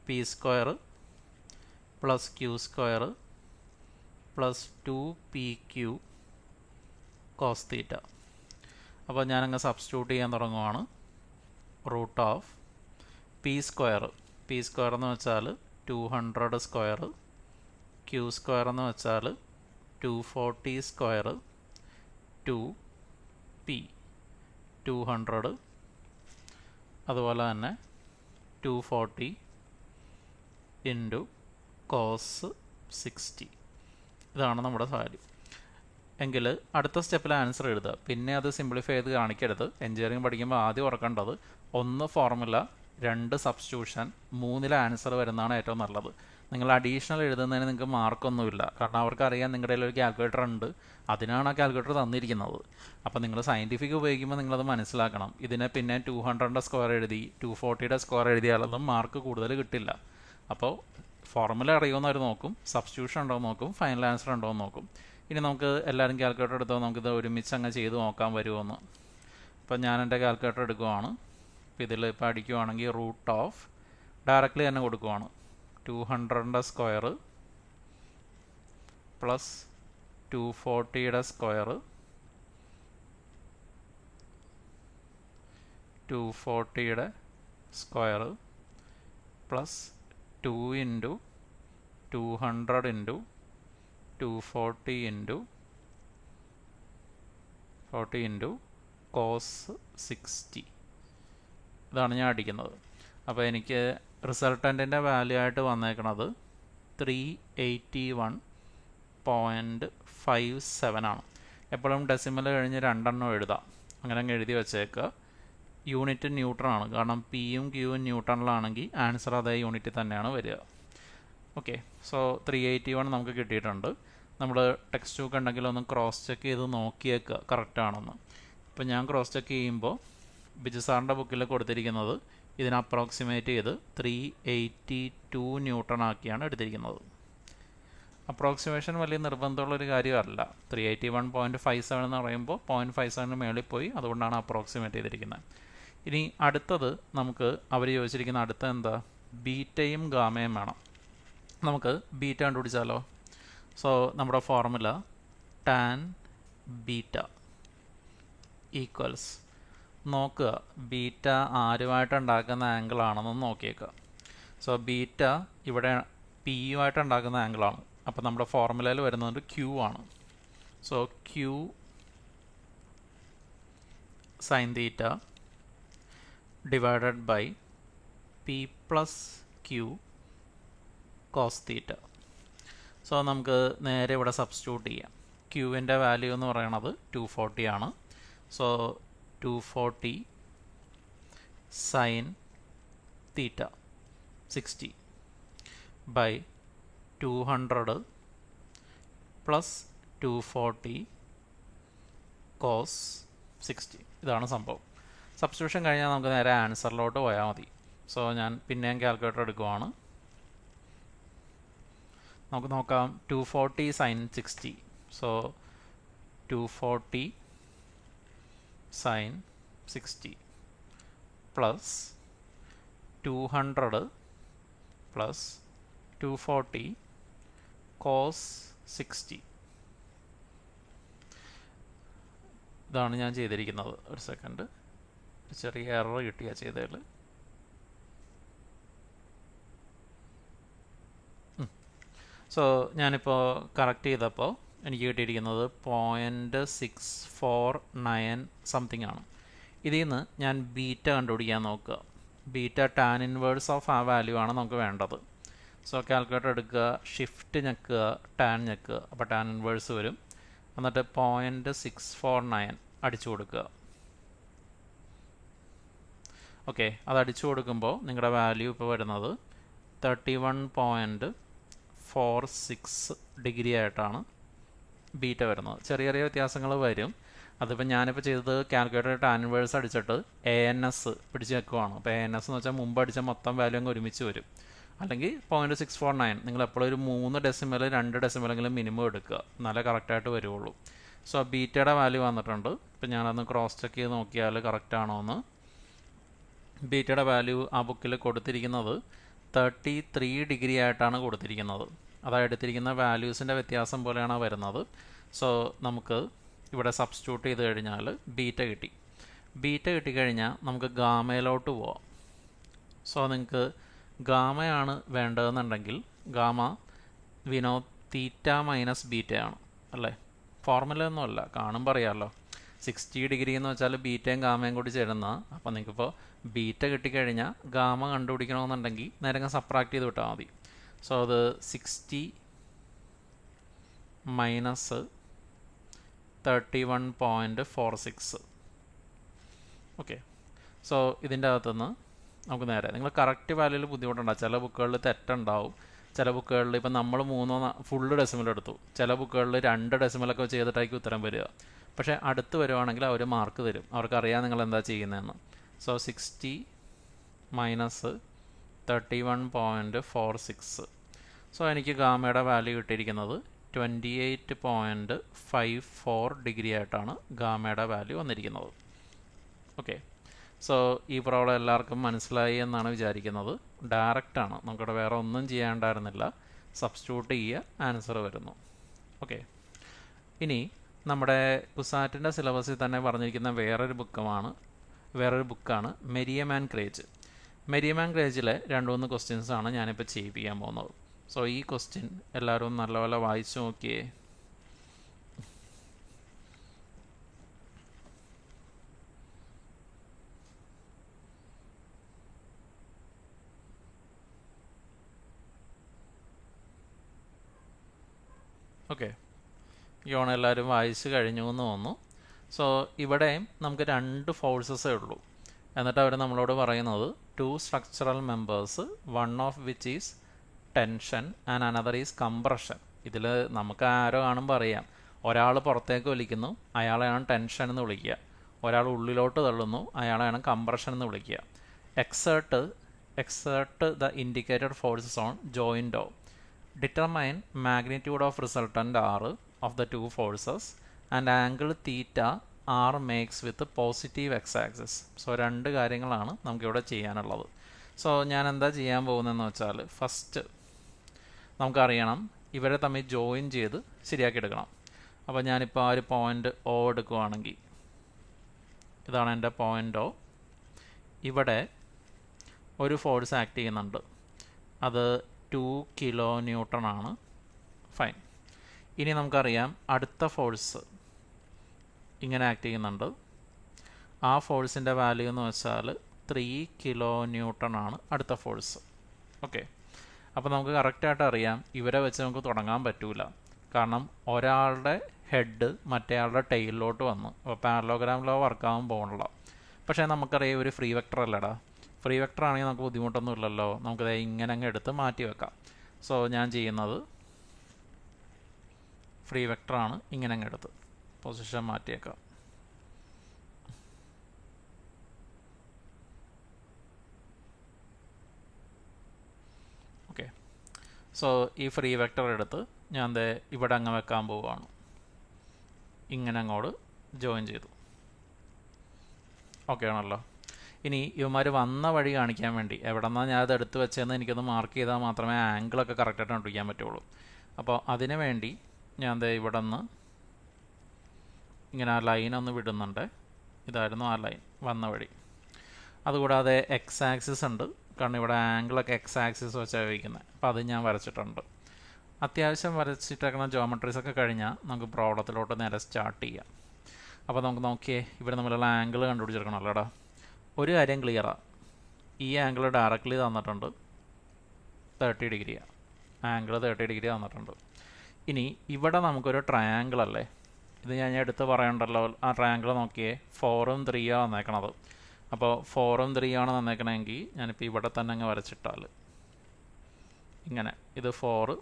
P square plus q square plus 2pq cos theta. അപ്പോൾ ഞാനങ്ങ് സബ്സ്റ്റിറ്റ്യൂട്ട് ചെയ്യാൻ തുടങ്ങുവാണ്. റൂട്ട് ഓഫ് പി സ്ക്വയർ എന്ന് വെച്ചാൽ 200 സ്ക്വയർ, ക്യൂ സ്ക്വയർ എന്ന് വെച്ചാൽ 240 സ്ക്വയർ, 2p 200, അതുപോലെ തന്നെ 240 ഇൻറ്റു കോസ് 60. ഇതാണ് നമ്മുടെ വാല്യൂ. എങ്കിൽ അടുത്ത സ്റ്റെപ്പിൽ ആൻസർ എഴുതുക. പിന്നെ അത് സിംപ്ലിഫൈ ചെയ്ത് കാണിക്കരുത്. എഞ്ചിനീയറിംഗ് പഠിക്കുമ്പോൾ ആദ്യം ഓർക്കേണ്ടത് 1 ഫോർമുല, 2 സബ്സ്റ്റിറ്റ്യൂഷൻ, 3 ആൻസർ വരുന്നതാണ് ഏറ്റവും നല്ലത്. നിങ്ങൾ അഡീഷണൽ എഴുതുന്നതിന് നിങ്ങൾക്ക് മാർക്കൊന്നുമില്ല. കാരണം അവർക്കറിയാം നിങ്ങളുടെ കയ്യിൽ ഒരു കാൽക്കുലേറ്റർ ഉണ്ട്, അതിനാണ് ആ കാൽക്കുലേറ്റർ തന്നിരിക്കുന്നത്. അപ്പോൾ നിങ്ങൾ സയൻറ്റിഫിക് ഉപയോഗിക്കുമ്പോൾ നിങ്ങളത് മനസ്സിലാക്കണം. ഇതിനെ പിന്നെ 200ൻ്റെ സ്ക്വയർ എഴുതി 240യുടെ സ്ക്വയർ എഴുതിയാലൊന്നും മാർക്ക് കൂടുതൽ കിട്ടില്ല. അപ്പോൾ ഫോർമുല അറിയുമെന്ന് അവർ നോക്കും, സബ്സ്റ്റിറ്റ്യൂഷൻ ഉണ്ടോ എന്ന് നോക്കും, ഫൈനൽ ആൻസർ ഉണ്ടോ എന്ന് നോക്കും. ഇനി നമുക്ക് എല്ലാവരും കാൽക്കുലേറ്റർ എടുത്തോ, നമുക്കിത് ഒരുമിച്ച് അങ്ങ് ചെയ്ത് നോക്കാൻ വരുമോയെന്ന്. അപ്പോൾ ഞാൻ എൻ്റെ കാൽക്കുലേറ്റർ എടുക്കുവാണ്. അപ്പോൾ ഇതിൽ ഇപ്പോൾ അടിക്കുവാണെങ്കിൽ റൂട്ട് ഓഫ് ഡയറക്റ്റ്ലി തന്നെ കൊടുക്കുവാണ്. 200ൻ്റെ സ്ക്വയർ പ്ലസ് 240യുടെ സ്ക്വയർ 240യുടെ square plus 2 into 200 into 240 into cos 60. ഇതാണ് ഞാൻ അടിക്കുന്നത്. അപ്പോൾ എനിക്ക് റിസൾട്ടൻറ്റിൻ്റെ വാല്യൂ ആയിട്ട് വന്നേക്കണത് 381.57 ആണ്. എപ്പോഴും ഡെസിമൽ കഴിഞ്ഞ് 2 എണ്ണം എഴുതാം. അങ്ങനെ അങ്ങ് എഴുതി വെച്ചേക്കുക. യൂണിറ്റ് ന്യൂട്ടൺ ആണ്. കാരണം പിയും ക്യൂവും ന്യൂട്ടണിലാണെങ്കിൽ ആൻസർ അതേ യൂണിറ്റിൽ തന്നെയാണ് വരിക. ഓക്കെ, സോ 381 നമുക്ക് കിട്ടിയിട്ടുണ്ട്. നമ്മൾ ടെക്സ്റ്റ് ബുക്ക് ഉണ്ടെങ്കിൽ ഒന്ന് ക്രോസ് ചെക്ക് ചെയ്ത് നോക്കിയേക്കുക കറക്റ്റാണെന്ന്. ഇപ്പോൾ ഞാൻ ക്രോസ് ചെക്ക് ചെയ്യുമ്പോൾ ബിജു സാറിൻ്റെ ബുക്കിൽ കൊടുത്തിരിക്കുന്നത് ഇതിനെ അപ്രോക്സിമേറ്റ് ചെയ്ത് 382 ന്യൂട്ടൺ ആക്കിയാണ് എടുത്തിരിക്കുന്നത്. അപ്രോക്സിമേഷൻ വലിയ നിർബന്ധമുള്ളൊരു കാര്യമല്ല. 381.57 എന്ന് പറയുമ്പോൾ 0.57 മേളിൽ പോയി, അതുകൊണ്ടാണ് അപ്രോക്സിമേറ്റ് ചെയ്തിരിക്കുന്നത്. ഇനി അടുത്തത് നമുക്ക് അവർ ചോദിച്ചിരിക്കുന്ന അടുത്ത എന്താ, ബീറ്റയും ഗാമയും വേണം. നമുക്ക് ബീറ്റ കണ്ടുപിടിച്ചാലോ. സോ നമ്മുടെ ഫോർമുല ടാൻ ബീറ്റ ഈക്വൽസ്, നോക്കുക ബീറ്റ ആരുമായിട്ട് ഉണ്ടാക്കുന്ന ആംഗിൾ ആണെന്ന് നോക്കിയേക്കുക. സോ ബീറ്റ ഇവിടെ പി യുമായിട്ട് ഉണ്ടാക്കുന്ന ആംഗിളാണ്. അപ്പോൾ നമ്മുടെ ഫോർമുലയിൽ വരുന്നത് ക്യൂ ആണ്. So q sine theta divided by p plus q cos theta. So നമുക്ക് നേരെ ഇവിടെ സബ്സ്റ്റിറ്റ്യൂട്ട് ചെയ്യാം. ക്യൂവിൻ്റെ വാല്യൂ എന്ന് പറയുന്നത് 240 ആണ്. So 240 sine theta 60 by 200 plus 240 cos 60. ഇതാണ് സംഭവം. സബ്സ്റ്റിറ്റ്യൂഷൻ കഴിഞ്ഞാൽ നമുക്ക് നേരെ ആൻസറിലോട്ട് പോയാൽ മതി. സോ ഞാൻ പിന്നെയും കാൽക്കുലേറ്റർ എടുക്കുവാണ്. നമുക്ക് നോക്കാം. 240 sin 60. So 240 sin 60 plus 200 plus 240 cos 60. ഇതാണ് ഞാൻ ചെയ്തിരിക്കുന്നത്. ഒരു സെക്കൻഡ്, ചെറിയ എറർ കിട്ടിയാൽ ചെയ്തതിൽ. സോ ഞാനിപ്പോൾ കറക്റ്റ് ചെയ്തപ്പോൾ എനിക്ക് കിട്ടിയിരിക്കുന്നത് 0.649 സംതിങ് ആണ്. ഇതിൽ നിന്ന് ഞാൻ ബീറ്റ കണ്ടുപിടിക്കാൻ നോക്കുക. ബീറ്റ ടാൻ ഇൻവേഴ്സ് ഓഫ് ആ വാല്യൂ ആണ് നമുക്ക് വേണ്ടത്. സോ കാൽക്കുലേറ്റർ എടുക്കുക, ഷിഫ്റ്റ് ഞെക്കുക, ടാൻ ഞെക്കുക, അപ്പോൾ ടാൻ ഇൻവേഴ്സ് വരും. എന്നിട്ട് 0.649 അടിച്ചു കൊടുക്കുക. ഓക്കെ, അത് അടിച്ചു കൊടുക്കുമ്പോൾ നിങ്ങളുടെ വാല്യൂ ഇപ്പോൾ വരുന്നത് 31.46 ഡിഗ്രി ആയിട്ടാണ് ബീറ്റ വരുന്നത്. ചെറിയ ചെറിയ വ്യത്യാസങ്ങൾ വരും. അതിപ്പോൾ ഞാനിപ്പോൾ ചെയ്തത് കാൽക്കുലേറ്റർ ടാൻ ഇൻവേഴ്സ് അടിച്ചിട്ട് ANS പിടിച്ച് വെക്കുവാണ്. അപ്പോൾ ANS എന്ന് വെച്ചാൽ മുമ്പ് അടിച്ച മൊത്തം വാല്യൂ അങ്ങ് ഒരുമിച്ച് വരും. അല്ലെങ്കിൽ 0.649 നിങ്ങൾ എപ്പോഴും ഒരു 3 ഡെസിമൽ 2 ഡെസിമലെങ്കിലും മിനിമം എടുക്കുക, എന്നാലേ കറക്റ്റായിട്ട് വരുള്ളൂ. സോ ബീറ്റയുടെ വാല്യൂ വന്നിട്ടുണ്ട്. ഇപ്പം ഞാനതൊന്ന് ക്രോസ് ചെക്ക് ചെയ്ത് നോക്കിയാൽ കറക്റ്റ് ആണോ എന്ന്. ബീറ്റയുടെ വാല്യൂ ആ ബുക്കിൽ കൊടുത്തിരിക്കുന്നത് 33 ഡിഗ്രി ആയിട്ടാണ് കൊടുത്തിരിക്കുന്നത്. അതായത് എടുത്തിരിക്കുന്ന വാല്യൂസിൻ്റെ വ്യത്യാസം പോലെയാണ് വരുന്നത്. സോ നമുക്ക് ഇവിടെ സബ്സ്റ്റിറ്റ്യൂട്ട് ചെയ്ത് കഴിഞ്ഞാൽ ബീറ്റ കിട്ടി. ബീറ്റ കിട്ടിക്കഴിഞ്ഞാൽ നമുക്ക് ഗാമയിലോട്ട് പോവാം. സോ നിങ്ങൾക്ക് ഗാമയാണ് വേണ്ടതെന്നുണ്ടെങ്കിൽ ഗാമ വിനോ തീറ്റ മൈനസ് ബീറ്റയാണ് അല്ലേ. ഫോർമുല ഒന്നുമല്ല, കാണുമ്പോൾ അറിയാമല്ലോ. 60 ഡിഗ്രി എന്ന് വെച്ചാൽ ബീറ്റയും ഗാമയും കൂടി ചേരുന്ന. അപ്പോൾ നിങ്ങൾക്കിപ്പോൾ ബീറ്റ കിട്ടിക്കഴിഞ്ഞാൽ ഗാമ കണ്ടുപിടിക്കണമെന്നുണ്ടെങ്കിൽ നേരെ സബ്ട്രാക്ട് ചെയ്ത് വിട്ടാൽ മതി. സോ അത് 60 മൈനസ് 31.46. ഓക്കെ, സോ ഇതിൻ്റെ അകത്തുനിന്ന് നമുക്ക് നേരെ നിങ്ങൾ കറക്റ്റ് വാല്യൂവിൽ ബുദ്ധിമുട്ടുണ്ടാകും. ചില ബുക്കുകളിൽ തെറ്റുണ്ടാവും. ചില ബുക്കുകളിൽ ഇപ്പം നമ്മൾ 3 ഫുള്ള് ഡെസിമൽ എടുത്തു, ചില ബുക്കുകളിൽ 2 ഡെസിമലൊക്കെ ചെയ്തിട്ടായിരിക്കും ഉത്തരം വരിക. പക്ഷേ അടുത്ത് വരുവാണെങ്കിൽ അവർ മാർക്ക് തരും, അവർക്കറിയാം നിങ്ങൾ എന്താ ചെയ്യുന്നതെന്ന്. So 60 minus 31.46. സോ എനിക്ക് ഗാമയുടെ വാല്യൂ കിട്ടിയിരിക്കുന്നത് 28.54 ഡിഗ്രി ആയിട്ടാണ് ഗാമയുടെ വാല്യൂ വന്നിരിക്കുന്നത്. ഓക്കെ, സോ ഈ പ്രോബ്ലം എല്ലാവർക്കും മനസ്സിലായി എന്നാണ് വിചാരിക്കുന്നത്. ഡയറക്റ്റാണ്, നമുക്കിവിടെ വേറെ ഒന്നും ചെയ്യാണ്ടായിരുന്നില്ല. സബ്സ്റ്റിറ്റ്യൂട്ട് ചെയ്യുക, ആൻസർ വരുന്നു. ഓക്കെ, ഇനി നമ്മുടെ കുസാറ്റിൻ്റെ സിലബസിൽ തന്നെ പറഞ്ഞിരിക്കുന്ന വേറൊരു ബുക്കാണ് മെരിയം ആൻഡ് ക്രേജ്. മെരിയം ആൻഡ് ക്രേജിലെ 2-3 ക്വസ്റ്റ്യൻസാണ് ഞാനിപ്പോൾ ചെയ്യിപ്പിക്കാൻ പോകുന്നത്. സോ ഈ ക്വസ്റ്റ്യൻ എല്ലാവരും നല്ലപോലെ വായിച്ചു നോക്കിയേ. ഓക്കെ, യോൺ എല്ലാവരും വായിച്ച് കഴിഞ്ഞു എന്ന് തോന്നുന്നു. സോ ഇവിടെയും നമുക്ക് 2 ഫോഴ്സസേ ഉള്ളൂ. എന്നിട്ട് അവർ നമ്മളോട് പറയുന്നത് 2 structural members, 1 of which is tension and another is compression. ഇതിൽ നമുക്ക് ആരോ കാണുമ്പോൾ അറിയാം, ഒരാൾ പുറത്തേക്ക് വലിക്കുന്നു, അയാളെയാണ് ടെൻഷൻ എന്ന് വിളിക്കുക. ഒരാൾ ഉള്ളിലോട്ട് തള്ളുന്നു, അയാളെയാണ് കംപ്രഷൻ എന്ന് വിളിക്കുക. Exert the indicated forces on joint O. Determine magnitude of resultant R of the 2 forces and angle theta R makes with the positive x-axis. So 2 കാര്യങ്ങളാണ് നമുക്കിവിടെ ചെയ്യാനുള്ളത്. സോ ഞാൻ എന്താ ചെയ്യാൻ പോകുന്നതെന്ന് വെച്ചാൽ, ഫസ്റ്റ് നമുക്കറിയണം ഇവരെ തമ്മിൽ ജോയിൻ ചെയ്ത് ശരിയാക്കി എടുക്കണം. അപ്പോൾ ഞാനിപ്പോൾ ആ ഒരു പോയിൻ്റ് O എടുക്കുകയാണെങ്കിൽ, ഇതാണ് എൻ്റെ പോയിൻ്റ് O. ഇവിടെ ഒരു ഫോഴ്സ് ആക്ട് ചെയ്യുന്നുണ്ട്, അത് 2 കിലോ ന്യൂട്ടൺ ആണ്. ഫൈൻ. ഇനി നമുക്കറിയാം അടുത്ത ഫോഴ്സ് ഇങ്ങനെ ആക്ട് ചെയ്യുന്നുണ്ട്. ആ ഫോഴ്സിൻ്റെ വാല്യൂ എന്ന് വെച്ചാൽ 3 കിലോ ന്യൂട്ടൺ ആണ് അടുത്ത ഫോഴ്സ്. ഓക്കെ, അപ്പോൾ നമുക്ക് കറക്റ്റായിട്ട് അറിയാം ഇവരെ വെച്ച് നമുക്ക് തുടങ്ങാൻ പറ്റൂല. കാരണം ഒരാളുടെ ഹെഡ് മറ്റേയാളുടെ ടെയിലിലോട്ട് വന്നു. അപ്പോൾ പാരലോഗ്രാം ലോ വർക്കാവാൻ പോകണില്ല. പക്ഷേ നമുക്കറിയാം ഒരു ഫ്രീ വെക്ടർ അല്ലടാ. ഫ്രീ വെക്ടർ ആണെങ്കിൽ നമുക്ക് ബുദ്ധിമുട്ടൊന്നും ഇല്ലല്ലോ, നമുക്കത് ഇങ്ങനെ അങ്ങ് എടുത്ത് മാറ്റി വെക്കാം. സോ ഞാൻ ചെയ്യുന്നത് ഫ്രീ വെക്ടറാണ്, ഇങ്ങനെ അങ്ങ് എടുത്ത് പൊസിഷൻ മാറ്റിയേക്കാം. ഓക്കെ, സോ ഈ ഫ്രീ വെക്ടർ എടുത്ത് ഞാൻ ഇവിടെ അങ്ങ് വെക്കാൻ പോവുകയാണ്. ഇങ്ങനെ അങ്ങോട്ട് ജോയിൻ ചെയ്തു. ഓക്കെ ആണല്ലോ. ഇനി ഇവന്മാർ വന്ന വഴി കാണിക്കാൻ വേണ്ടി എവിടെ നിന്നാണ് ഞാൻ അത് എടുത്ത് വെച്ചതെന്ന് എനിക്കൊന്ന് മാർക്ക് ചെയ്താൽ മാത്രമേ ആംഗിളൊക്കെ കറക്റ്റായിട്ട് കണ്ടുപിടിക്കാൻ പറ്റുള്ളൂ. അപ്പോൾ അതിന് വേണ്ടി ഞാൻ ഇവിടെ നിന്ന് ഇങ്ങനെ ആ ലൈനൊന്ന് വിടുന്നുണ്ട്. ഇതായിരുന്നു ആ ലൈൻ വന്ന വഴി. അതുകൂടാതെ എക്സ് ആക്സിസ് ഉണ്ട്, കാരണം ഇവിടെ ആംഗിളൊക്കെ എക്സ് ആക്സിസ് വെച്ചാണ് ഉപയോഗിക്കുന്നത്. അപ്പോൾ അത് ഞാൻ വരച്ചിട്ടുണ്ട്. അത്യാവശ്യം വരച്ചിട്ടേക്കുന്ന ജോമെട്രീസൊക്കെ കഴിഞ്ഞാൽ നമുക്ക് പ്രോബ്ലത്തിലോട്ട് നേരെ സ്റ്റാർട്ട് ചെയ്യാം. അപ്പോൾ നമുക്ക് നോക്കിയേ, ഇവിടെ നമ്മളുള്ള ആംഗിൾ കണ്ടുപിടിച്ചെടുക്കണമല്ലോടാ. ഒരു കാര്യം ക്ലിയറാണ്, ഈ ആംഗിൾ ഡയറക്റ്റ്ലി തന്നിട്ടുണ്ട് 30 ഡിഗ്രിയാണ്. ആംഗിൾ 30 ഡിഗ്രി തന്നിട്ടുണ്ട്. ഇനി ഇവിടെ നമുക്കൊരു ട്രയാങ്കിൾ അല്ലേ, ഇത് ഞാൻ എടുത്ത് പറയണ്ടല്ലോ. ആ ട്രയാങ്കിൾ നോക്കിയേ, 4ഉം 3ആണ് തന്നേക്കണത്. അപ്പോൾ 4ഉം 3ആണ് തന്നേക്കണമെങ്കിൽ ഞാനിപ്പോൾ ഇവിടെ തന്നെ അങ്ങ് വരച്ചിട്ടാൽ ഇങ്ങനെ, ഇത് 4,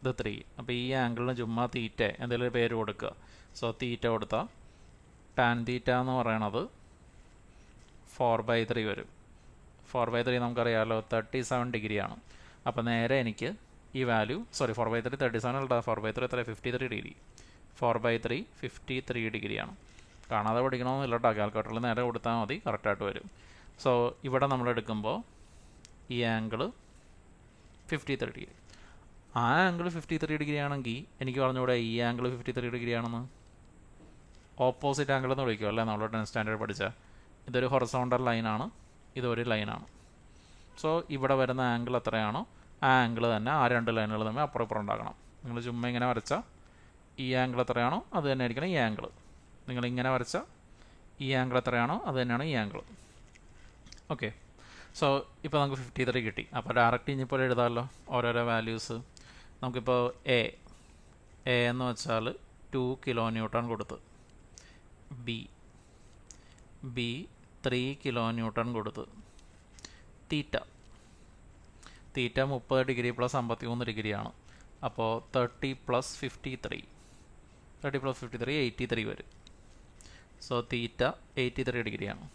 ഇത് 3. അപ്പോൾ ഈ ആംഗിളിന് ചുമ്മാ തീറ്റ എന്തെങ്കിലും പേര് കൊടുക്കുക. സോ തീറ്റ കൊടുത്താൽ ടാൻ തീറ്റ എന്ന് പറയണത് 4/3 വരും. 4/3 നമുക്കറിയാമല്ലോ 37 ഡിഗ്രിയാണ്. അപ്പോൾ നേരെ എനിക്ക് ഈ വാല്യൂ, സോറി 4/3 37 അല്ല, 4/3 എത്ര 53 ഡിഗ്രി. 4/3 53 ഡിഗ്രിയാണ്. കാണാതെ പഠിക്കണമെന്നില്ല കേട്ടോ, കാൽക്കുലേറ്ററിൽ നേരെ കൊടുത്താൽ മതി, കറക്റ്റായിട്ട് വരും. സോ ഇവിടെ നമ്മൾ എടുക്കുമ്പോൾ ഈ ആംഗിൾ 53 ഡിഗ്രി. ആ ആംഗിൾ 53 ഡിഗ്രി ആണെങ്കിൽ എനിക്ക് പറഞ്ഞുകൂടെ ഈ ആംഗിൾ 53 ഡിഗ്രി ആണെന്ന്. ഓപ്പോസിറ്റ് ആംഗിൾ എന്ന് വിളിക്കുക അല്ലേ നമ്മൾ 10th സ്റ്റാൻഡേർഡ് പഠിച്ചാൽ. ഇതൊരു ഹൊറിസോണ്ടൽ ലൈനാണ്, ഇതൊരു ലൈനാണ്. സോ ഇവിടെ വരുന്ന ആംഗിൾ എത്രയാണോ ആ ആംഗിൾ തന്നെ ആ രണ്ട് ലൈനുകൾ തമ്മിൽ അപ്പുറം ഇപ്പുറം ഉണ്ടാക്കണം. നിങ്ങൾ ചുമ്മാ ഇങ്ങനെ വരച്ചാൽ ഈ ആംഗിൾ എത്രയാണോ അത് തന്നെ ആയിരിക്കണം ഈ ആംഗിൾ. നിങ്ങളിങ്ങനെ വരച്ചാൽ ഈ ആംഗിൾ എത്രയാണോ അത് തന്നെയാണ് ഈ ആംഗിൾ. ഓക്കെ, സോ ഇപ്പോൾ നമുക്ക് 53 കിട്ടി. അപ്പോൾ ഡയറക്റ്റ് ഇനിയിപ്പോൾ എഴുതാമല്ലോ ഓരോരോ വാല്യൂസ്. നമുക്കിപ്പോൾ എ എന്ന് വെച്ചാൽ 2 കിലോ ന്യൂട്ടൺ കൊടുത്ത്, ബി 3 കിലോ ന്യൂട്ടൺ കൊടുത്ത്, തീറ്റ 30 ഡിഗ്രി പ്ലസ് 53 ഡിഗ്രിയാണ്. അപ്പോൾ 30 + 53 83 വരും. സോ തീറ്റ 83 ഡിഗ്രിയാണ്.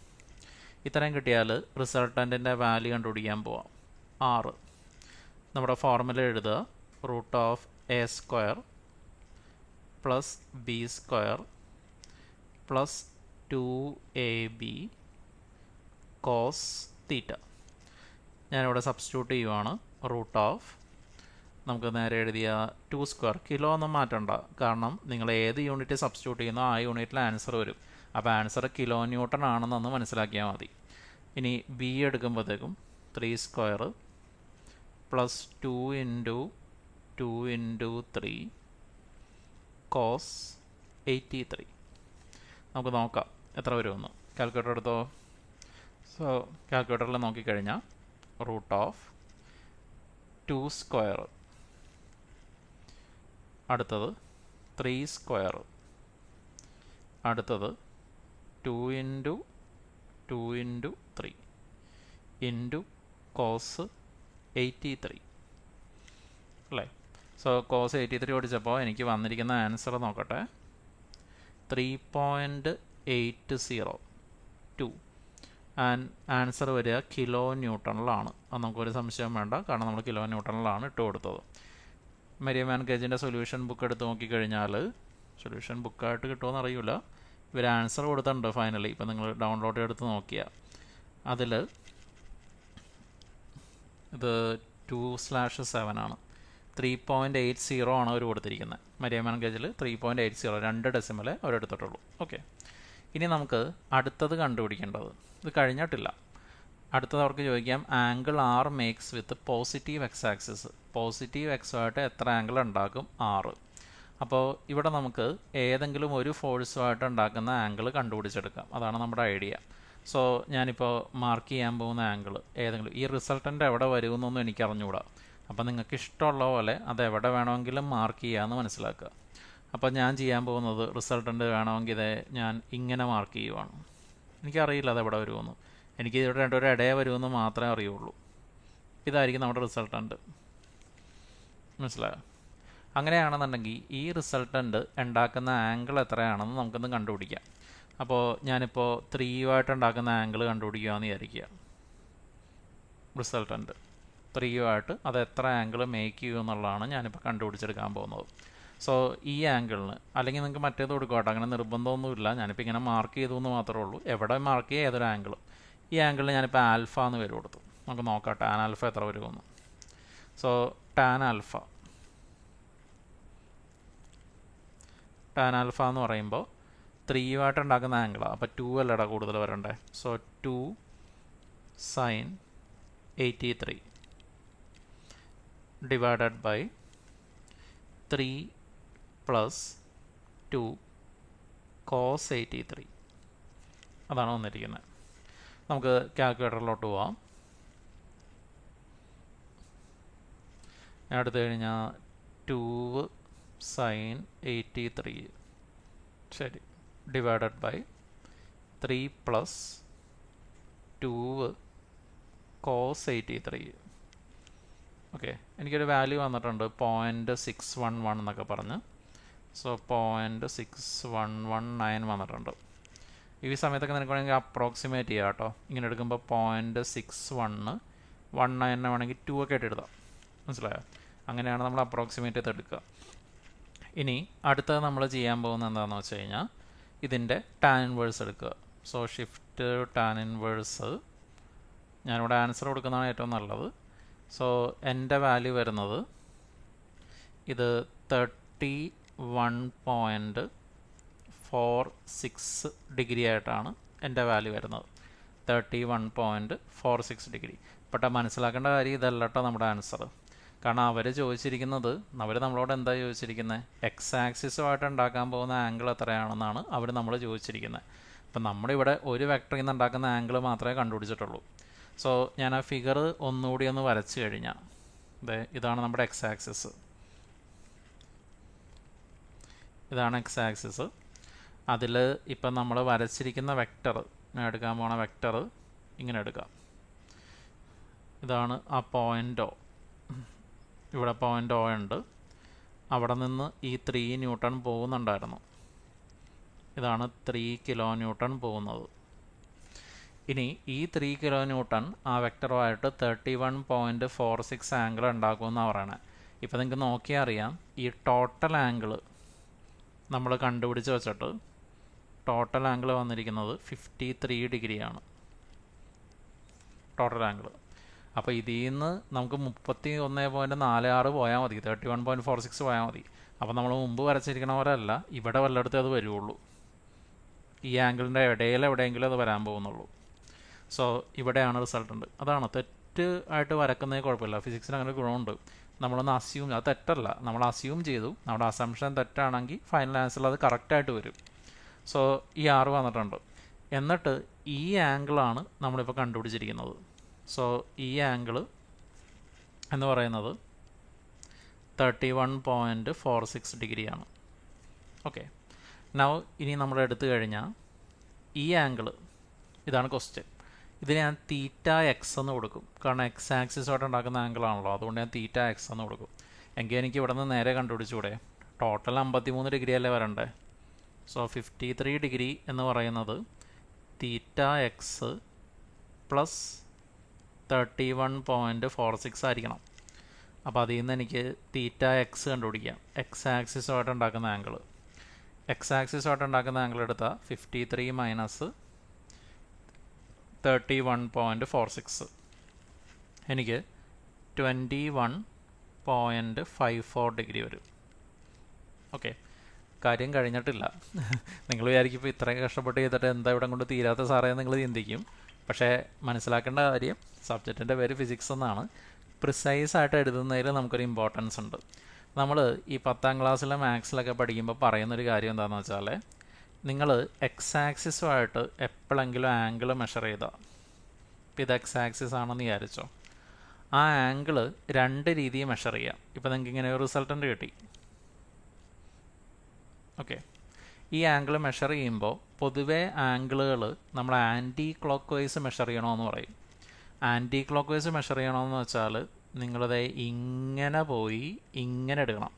ഇത്രയും കിട്ടിയാൽ റിസൾട്ടൻറ്റിൻ്റെ വാല്യൂ കണ്ടുപിടിക്കാൻ പോവാം. 6 നമ്മുടെ ഫോർമുല എഴുതുക, √a² + b² + 2ab cos തീറ്റ. ഞാനിവിടെ സബ്സ്റ്റിറ്റ്യൂട്ട് ചെയ്യുവാണ്. നമുക്ക് നേരെ എഴുതിയ 2² കിലോ ഒന്നും മാറ്റണ്ട, കാരണം നിങ്ങൾ ഏത് യൂണിറ്റ് സബ്സ്റ്റിറ്റ്യൂട്ട് ചെയ്യുന്നോ ആ യൂണിറ്റിൽ ആൻസർ വരും. അപ്പോൾ ആൻസർ കിലോ ന്യൂട്ടൺ ആണെന്നൊന്ന് മനസ്സിലാക്കിയാൽ മതി. ഇനി ബി എടുക്കുമ്പോഴത്തേക്കും 3² + 2 × 2 × 3 cos 83. നമുക്ക് നോക്കാം എത്ര വരുമെന്ന്. കാൽക്കുലേറ്റർ എടുത്തോ. സോ കാൽക്കുലേറ്ററിൽ നോക്കിക്കഴിഞ്ഞാൽ √2², അടുത്തത് 3², അടുത്തത് 2 × 2 × 3 × cos 83 അല്ലേ. സോ cos 83 ഓടിച്ചപ്പോൾ എനിക്ക് വന്നിരിക്കുന്ന ആൻസർ നോക്കട്ടെ, 3.802. ആൻസർ വരിക കിലോ ന്യൂട്ടണിലാണ്. അത് നമുക്കൊരു സംശയം വേണ്ട, കാരണം നമ്മൾ കിലോ ന്യൂട്ടണിലാണ് ഇട്ട് കൊടുത്തത്. മരിയം വാൻ ഗേജിൻ്റെ സൊല്യൂഷൻ ബുക്ക് എടുത്ത് നോക്കിക്കഴിഞ്ഞാൽ, സൊല്യൂഷൻ ബുക്കായിട്ട് കിട്ടുമെന്ന് അറിയില്ല, ഇവർ ആൻസർ കൊടുത്തിട്ടുണ്ട് ഫൈനലി. ഇപ്പം നിങ്ങൾ ഡൗൺലോഡ് എടുത്ത് നോക്കിയാൽ അതിൽ ഇത് 2/7 ആണ്. 3.80 ആണ് അവർ കൊടുത്തിരിക്കുന്നത്. മരിയം വാൻ ഗേജിൽ 3.80, 2 ഡെസിമൽ അവരെടുത്തിട്ടുള്ളൂ. ഓക്കെ, ഇനി നമുക്ക് അടുത്തത് കണ്ടുപിടിക്കേണ്ടത്, ഇത് കഴിഞ്ഞിട്ടില്ല. അടുത്തത് അവർക്ക് ചോദിക്കാം, angle R makes with positive X axis. Positive എക്സുമായിട്ട് എത്ര ആംഗിൾ ഉണ്ടാക്കും? 6. അപ്പോൾ ഇവിടെ നമുക്ക് ഏതെങ്കിലും ഒരു ഫോഴ്സുമായിട്ട് ഉണ്ടാക്കുന്ന ആംഗിൾ കണ്ടുപിടിച്ചെടുക്കാം. അതാണ് നമ്മുടെ ഐഡിയ. സോ ഞാനിപ്പോൾ മാർക്ക് ചെയ്യാൻ പോകുന്ന ആംഗിൾ ഏതെങ്കിലും, ഈ റിസൾട്ടൻ്റ് എവിടെ വരുമെന്നൊന്നും എനിക്ക് അറിഞ്ഞുകൂടാ. അപ്പോൾ നിങ്ങൾക്ക് ഇഷ്ടമുള്ള പോലെ അത് എവിടെ വേണമെങ്കിലും മാർക്ക് ചെയ്യാമെന്ന് മനസ്സിലാക്കുക. അപ്പോൾ ഞാൻ ചെയ്യാൻ പോകുന്നത്, റിസൾട്ടൻ്റ് വേണമെങ്കിൽ ഇതേ ഞാൻ ഇങ്ങനെ മാർക്ക് ചെയ്യുവാണ്. എനിക്കറിയില്ല അതെവിടെ വരുമെന്ന്, എനിക്ക് ഇവിടെ രണ്ടൊരു ഇടയെ വരുമെന്ന് മാത്രമേ അറിയുള്ളൂ. ഇതായിരിക്കും നമ്മുടെ റിസൾട്ടൻ്റ്, മനസ്സിലായോ? അങ്ങനെയാണെന്നുണ്ടെങ്കിൽ ഈ റിസൾട്ടൻ്റ് ഉണ്ടാക്കുന്ന ആംഗിൾ എത്രയാണെന്ന് നമുക്കൊന്ന് കണ്ടുപിടിക്കാം. അപ്പോൾ ഞാനിപ്പോൾ 3 ഉണ്ടാക്കുന്ന ആംഗിൾ കണ്ടുപിടിക്കുകയെന്ന് വിചാരിക്കുക. റിസൾട്ടൻ്റ് 3 അത് എത്ര ആംഗിൾ മേക്ക് ചെയ്യും എന്നുള്ളതാണ് ഞാനിപ്പോൾ കണ്ടുപിടിച്ചെടുക്കാൻ പോകുന്നത്. സോ ഈ ആംഗിളിന്, അല്ലെങ്കിൽ നിങ്ങൾക്ക് മറ്റേത് കൊടുക്കട്ടെ, അങ്ങനെ നിർബന്ധമൊന്നുമില്ല, ഞാനിപ്പോൾ ഇങ്ങനെ മാർക്ക് ചെയ്തു എന്ന് മാത്രമേ ഉള്ളൂ. എവിടെ മാർക്ക് ചെയ്യുക ഏതൊരു ആംഗിളും. ഈ ആംഗിളിന് ഞാനിപ്പോൾ ആൽഫ എന്ന് പേര് കൊടുത്തു. നമുക്ക് നോക്കാം ടാൻ ആൽഫ എത്ര വരുമെന്ന്. സോ ടാൻ ആൽഫ എന്ന് പറയുമ്പോൾ 3 ഉണ്ടാക്കുന്ന ആംഗിളാണ്. അപ്പോൾ 2 അല്ലടാ കൂടുതൽ വരണ്ടേ. So 2 sin 83 divided by 3 plus 2 cos 83. അതാണ് വന്നിരിക്കുന്നത്. നമുക്ക് കാൽക്കുലേറ്ററിലോട്ട് പോവാം. എടുത്തു കഴിഞ്ഞാൽ 2 sin 83 ശരി divided by 3 plus 2 cos 83. Okay, എനിക്കൊരു വാല്യൂ വന്നിട്ടുണ്ട് 0.611 എന്നൊക്കെ പറഞ്ഞ്. സോ 0.6119 വന്നിട്ടുണ്ട്. ഈ സമയത്തൊക്കെ നിനക്ക് വേണമെങ്കിൽ അപ്രോക്സിമേറ്റ് ചെയ്യാം കേട്ടോ. ഇങ്ങനെ എടുക്കുമ്പോൾ 0.6119 വേണമെങ്കിൽ 2 ഒക്കെ ആയിട്ട് എഴുതാം. മനസ്സിലായോ? അങ്ങനെയാണ് നമ്മൾ അപ്രോക്സിമേറ്റ് ചെയ്ത് എടുക്കുക. ഇനി അടുത്തത് നമ്മൾ ചെയ്യാൻ പോകുന്നത് എന്താണെന്ന് വെച്ച് കഴിഞ്ഞാൽ ഇതിൻ്റെ ടാൻ ഇൻവേഴ്സ് എടുക്കുക. സോ ഷിഫ്റ്റ് ടാൻ ഇൻവേഴ്സ്, ഞാനിവിടെ ആൻസർ കൊടുക്കുന്നതാണ് ഏറ്റവും നല്ലത്. സോ എൻ്റെ വാല്യൂ വരുന്നത് ഇത് 31.46 ഡിഗ്രി ആയിട്ടാണ് എൻ്റെ വാല്യൂ വരുന്നത്. 31.46 ഡിഗ്രി. പക്ഷേ മനസ്സിലാക്കേണ്ട കാര്യം ഇതല്ല കേട്ടോ നമ്മുടെ ആൻസർ. കാരണം അവർ ചോദിച്ചിരിക്കുന്നത്, അവർ നമ്മളോട് എന്താ ചോദിച്ചിരിക്കുന്നത്, എക്സ് ആക്സിസുമായിട്ട് ഉണ്ടാക്കാൻ പോകുന്ന ആംഗിൾ എത്രയാണെന്നാണ് അവർ നമ്മൾ ചോദിച്ചിരിക്കുന്നത്. അപ്പം നമ്മളിവിടെ ഒരു വെക്ടറിൽ നിന്ന് ഉണ്ടാക്കുന്ന ആംഗിൾ മാത്രമേ കണ്ടുപിടിച്ചിട്ടുള്ളൂ. സോ ഞാൻ ആ ഫിഗർ ഒന്നുകൂടി ഒന്ന് വരച്ച് കഴിഞ്ഞാൽ ഇതാണ് നമ്മുടെ എക്സ് ആക്സിസ്. ഇതാണ് എക്സ് ആക്സിസ്. അതിൽ ഇപ്പം നമ്മൾ വരച്ചിരിക്കുന്ന വെക്ടർ, ഞാൻ എടുക്കാൻ പോണ വെക്ടർ ഇങ്ങനെ എടുക്കാം. ഇതാണ് ആ പോയിൻ്റ് ഒ. ഇവിടെ പോയിൻ്റ് ഒ ഉണ്ട്. അവിടെ നിന്ന് ഈ 3 ന്യൂട്ടൺ പോകുന്നുണ്ടായിരുന്നു. ഇതാണ് 3 കിലോ ന്യൂട്ടൺ പോകുന്നത്. ഇനി ഈ 3 കിലോ ന്യൂട്ടൺ ആ വെക്ടറുമായിട്ട് 31.46 ആംഗിൾ ഉണ്ടാക്കുമെന്നാണ് പറയണത്. ഇപ്പോൾ നിങ്ങൾക്ക് നോക്കിയാൽ അറിയാം, ഈ ടോട്ടൽ ആംഗിൾ നമ്മൾ കണ്ടുപിടിച്ച് വെച്ചിട്ട് ടോട്ടൽ ആംഗിൾ വന്നിരിക്കുന്നത് 53 ഡിഗ്രിയാണ് ടോട്ടൽ ആംഗിൾ. അപ്പോൾ ഇതിൽ നിന്ന് നമുക്ക് 31.46 പോയാൽ മതി, 31.46 പോയാൽ മതി. അപ്പോൾ നമ്മൾ മുമ്പ് വരച്ചിരിക്കണ പോലെ അല്ല, ഇവിടെ വല്ലയിടത്തേ അത് വരുള്ളൂ. ഈ ആംഗിളിൻ്റെ ഇടയിൽ എവിടെയെങ്കിലും അത് വരാൻ പോകുന്നുള്ളൂ. സോ ഇവിടെയാണ് റിസൾട്ട് ഉണ്ട്. അതാണ് തെറ്റ് ആയിട്ട് വരക്കുന്നതിന് കുഴപ്പമില്ല. ഫിസിക്സിന് അങ്ങനെ ഗുണമുണ്ട്. നമ്മളൊന്ന് അസ്യൂം, അത് തെറ്റല്ല, നമ്മൾ അസ്യൂം ചെയ്തു. നമ്മുടെ അസംഷൻ തെറ്റാണെങ്കിൽ ഫൈനൽ ആൻസറിൽ അത് കറക്റ്റായിട്ട് വരും. സോ ഈ 6 വന്നിട്ടുണ്ട്. എന്നിട്ട് ഈ ആംഗിളാണ് നമ്മളിപ്പോൾ കണ്ടുപിടിച്ചിരിക്കുന്നത്. സോ ഈ ആംഗിൾ എന്ന് പറയുന്നത് 31.46 ഡിഗ്രിയാണ്. ഓക്കെ, നൗ ഇനി നമ്മൾ എടുത്തു കഴിഞ്ഞാൽ ഈ ആംഗിൾ, ഇതാണ് ക്വസ്റ്റ്യൻ. ഇതിന് ഞാൻ തീറ്റ എക്സ് എന്ന് കൊടുക്കും. കാരണം എക്സ് ആക്സിസോട്ട് ഉണ്ടാക്കുന്ന ആംഗിളാണല്ലോ, അതുകൊണ്ട് ഞാൻ തീറ്റ എക്സ് എന്ന് കൊടുക്കും. എങ്കിൽ എനിക്ക് ഇവിടെ നിന്ന് നേരെ കണ്ടുപിടിച്ചൂടെ, ടോട്ടൽ 53 ഡിഗ്രി അല്ലേ വരണ്ടേ. സോ 53 ഡിഗ്രി എന്ന് പറയുന്നത് തീറ്റ എക്സ് പ്ലസ് 31.46 ആയിരിക്കണം. അപ്പോൾ അതിൽ നിന്ന് എനിക്ക് തീറ്റ എക്സ് കണ്ടുപിടിക്കാം. എക്സ് ആക്സിസുമായിട്ട് ഉണ്ടാക്കുന്ന ആംഗിൾ, എക്സ് ആക്സിസുമായിട്ട് ഉണ്ടാക്കുന്ന ആംഗിൾ എടുത്താൽ 53 മൈനസ് 31.46 എനിക്ക് 21.54 ഡിഗ്രി വരും. ഓക്കെ, കാര്യം കഴിഞ്ഞിട്ടില്ല. നിങ്ങൾ വിചാരിക്കും ഇപ്പോൾ ഇത്രയും കഷ്ടപ്പെട്ട് ചെയ്തിട്ട് എന്താ ഇവിടെ കൊണ്ട് തീരാത്ത സാറേ നിങ്ങൾ ചിന്തിക്കും. പക്ഷേ മനസ്സിലാക്കേണ്ട കാര്യം, സബ്ജക്റ്റിൻ്റെ പേര് ഫിസിക്സ് എന്നാണ്. പ്രിസൈസായിട്ട് എഴുതുന്നതിൽ നമുക്കൊരു ഇമ്പോർട്ടൻസ് ഉണ്ട്. നമ്മൾ ഈ 10ാം ക്ലാസ്സിലെ മാത്സിലൊക്കെ പഠിക്കുമ്പോൾ പറയുന്നൊരു കാര്യം എന്താണെന്ന് വെച്ചാൽ, നിങ്ങൾ എക്സ് ആക്സിസുമായിട്ട് എപ്പോഴെങ്കിലും ആംഗിൾ മെഷർ ചെയ്താൽ, ഇപ്പോൾ ഇത് എക്സ് ആക്സിസ് ആണെന്ന് വിചാരിച്ചോ, ആ ആംഗിൾ 2 രീതിയിൽ മെഷർ ചെയ്യാം. ഇപ്പോൾ നിങ്ങൾക്ക് ഇങ്ങനെ ഒരു റിസൾട്ടൻ്റ് കിട്ടി. ഓക്കെ, ഈ ആംഗിൾ മെഷർ ചെയ്യുമ്പോൾ പൊതുവേ ആംഗിളുകൾ നമ്മൾ ആൻറ്റി ക്ലോക്ക് വൈസ് മെഷർ ചെയ്യണമെന്ന് പറയും. ആൻറ്റി ക്ലോക്ക് വൈസ് മെഷർ ചെയ്യണമെന്ന് വെച്ചാൽ നിങ്ങളത് ഇങ്ങനെ പോയി ഇങ്ങനെ എടുക്കണം.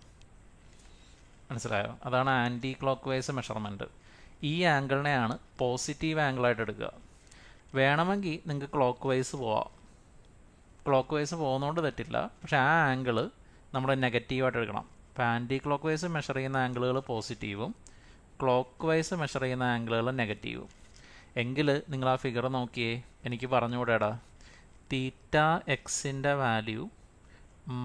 മനസ്സിലായോ? അതാണ് ആൻറ്റി ക്ലോക്ക് വൈസ് മെഷർമെൻറ്റ്. ഈ ആംഗിളിനെയാണ് പോസിറ്റീവ് ആംഗിളായിട്ട് എടുക്കുക. വേണമെങ്കിൽ നിങ്ങൾക്ക് ക്ലോക്ക് വൈസ് പോവാം. ക്ലോക്ക് വൈസ് പോകുന്നതുകൊണ്ട് തെറ്റില്ല, പക്ഷേ ആ ആംഗിള് നമ്മൾ നെഗറ്റീവായിട്ട് എടുക്കണം. അപ്പോൾ ആൻറ്റി ക്ലോക്ക് വൈസ് മെഷർ ചെയ്യുന്ന ആംഗിളുകൾ പോസിറ്റീവും ക്ലോക്ക് വൈസ് മെഷർ ചെയ്യുന്ന ആംഗിളുകൾ നെഗറ്റീവും. എങ്കിൽ നിങ്ങൾ ആ ഫിഗർ നോക്കിയേ, എനിക്ക് പറഞ്ഞുകൂടെടാ, തീറ്റ എക്സിൻ്റെ വാല്യൂ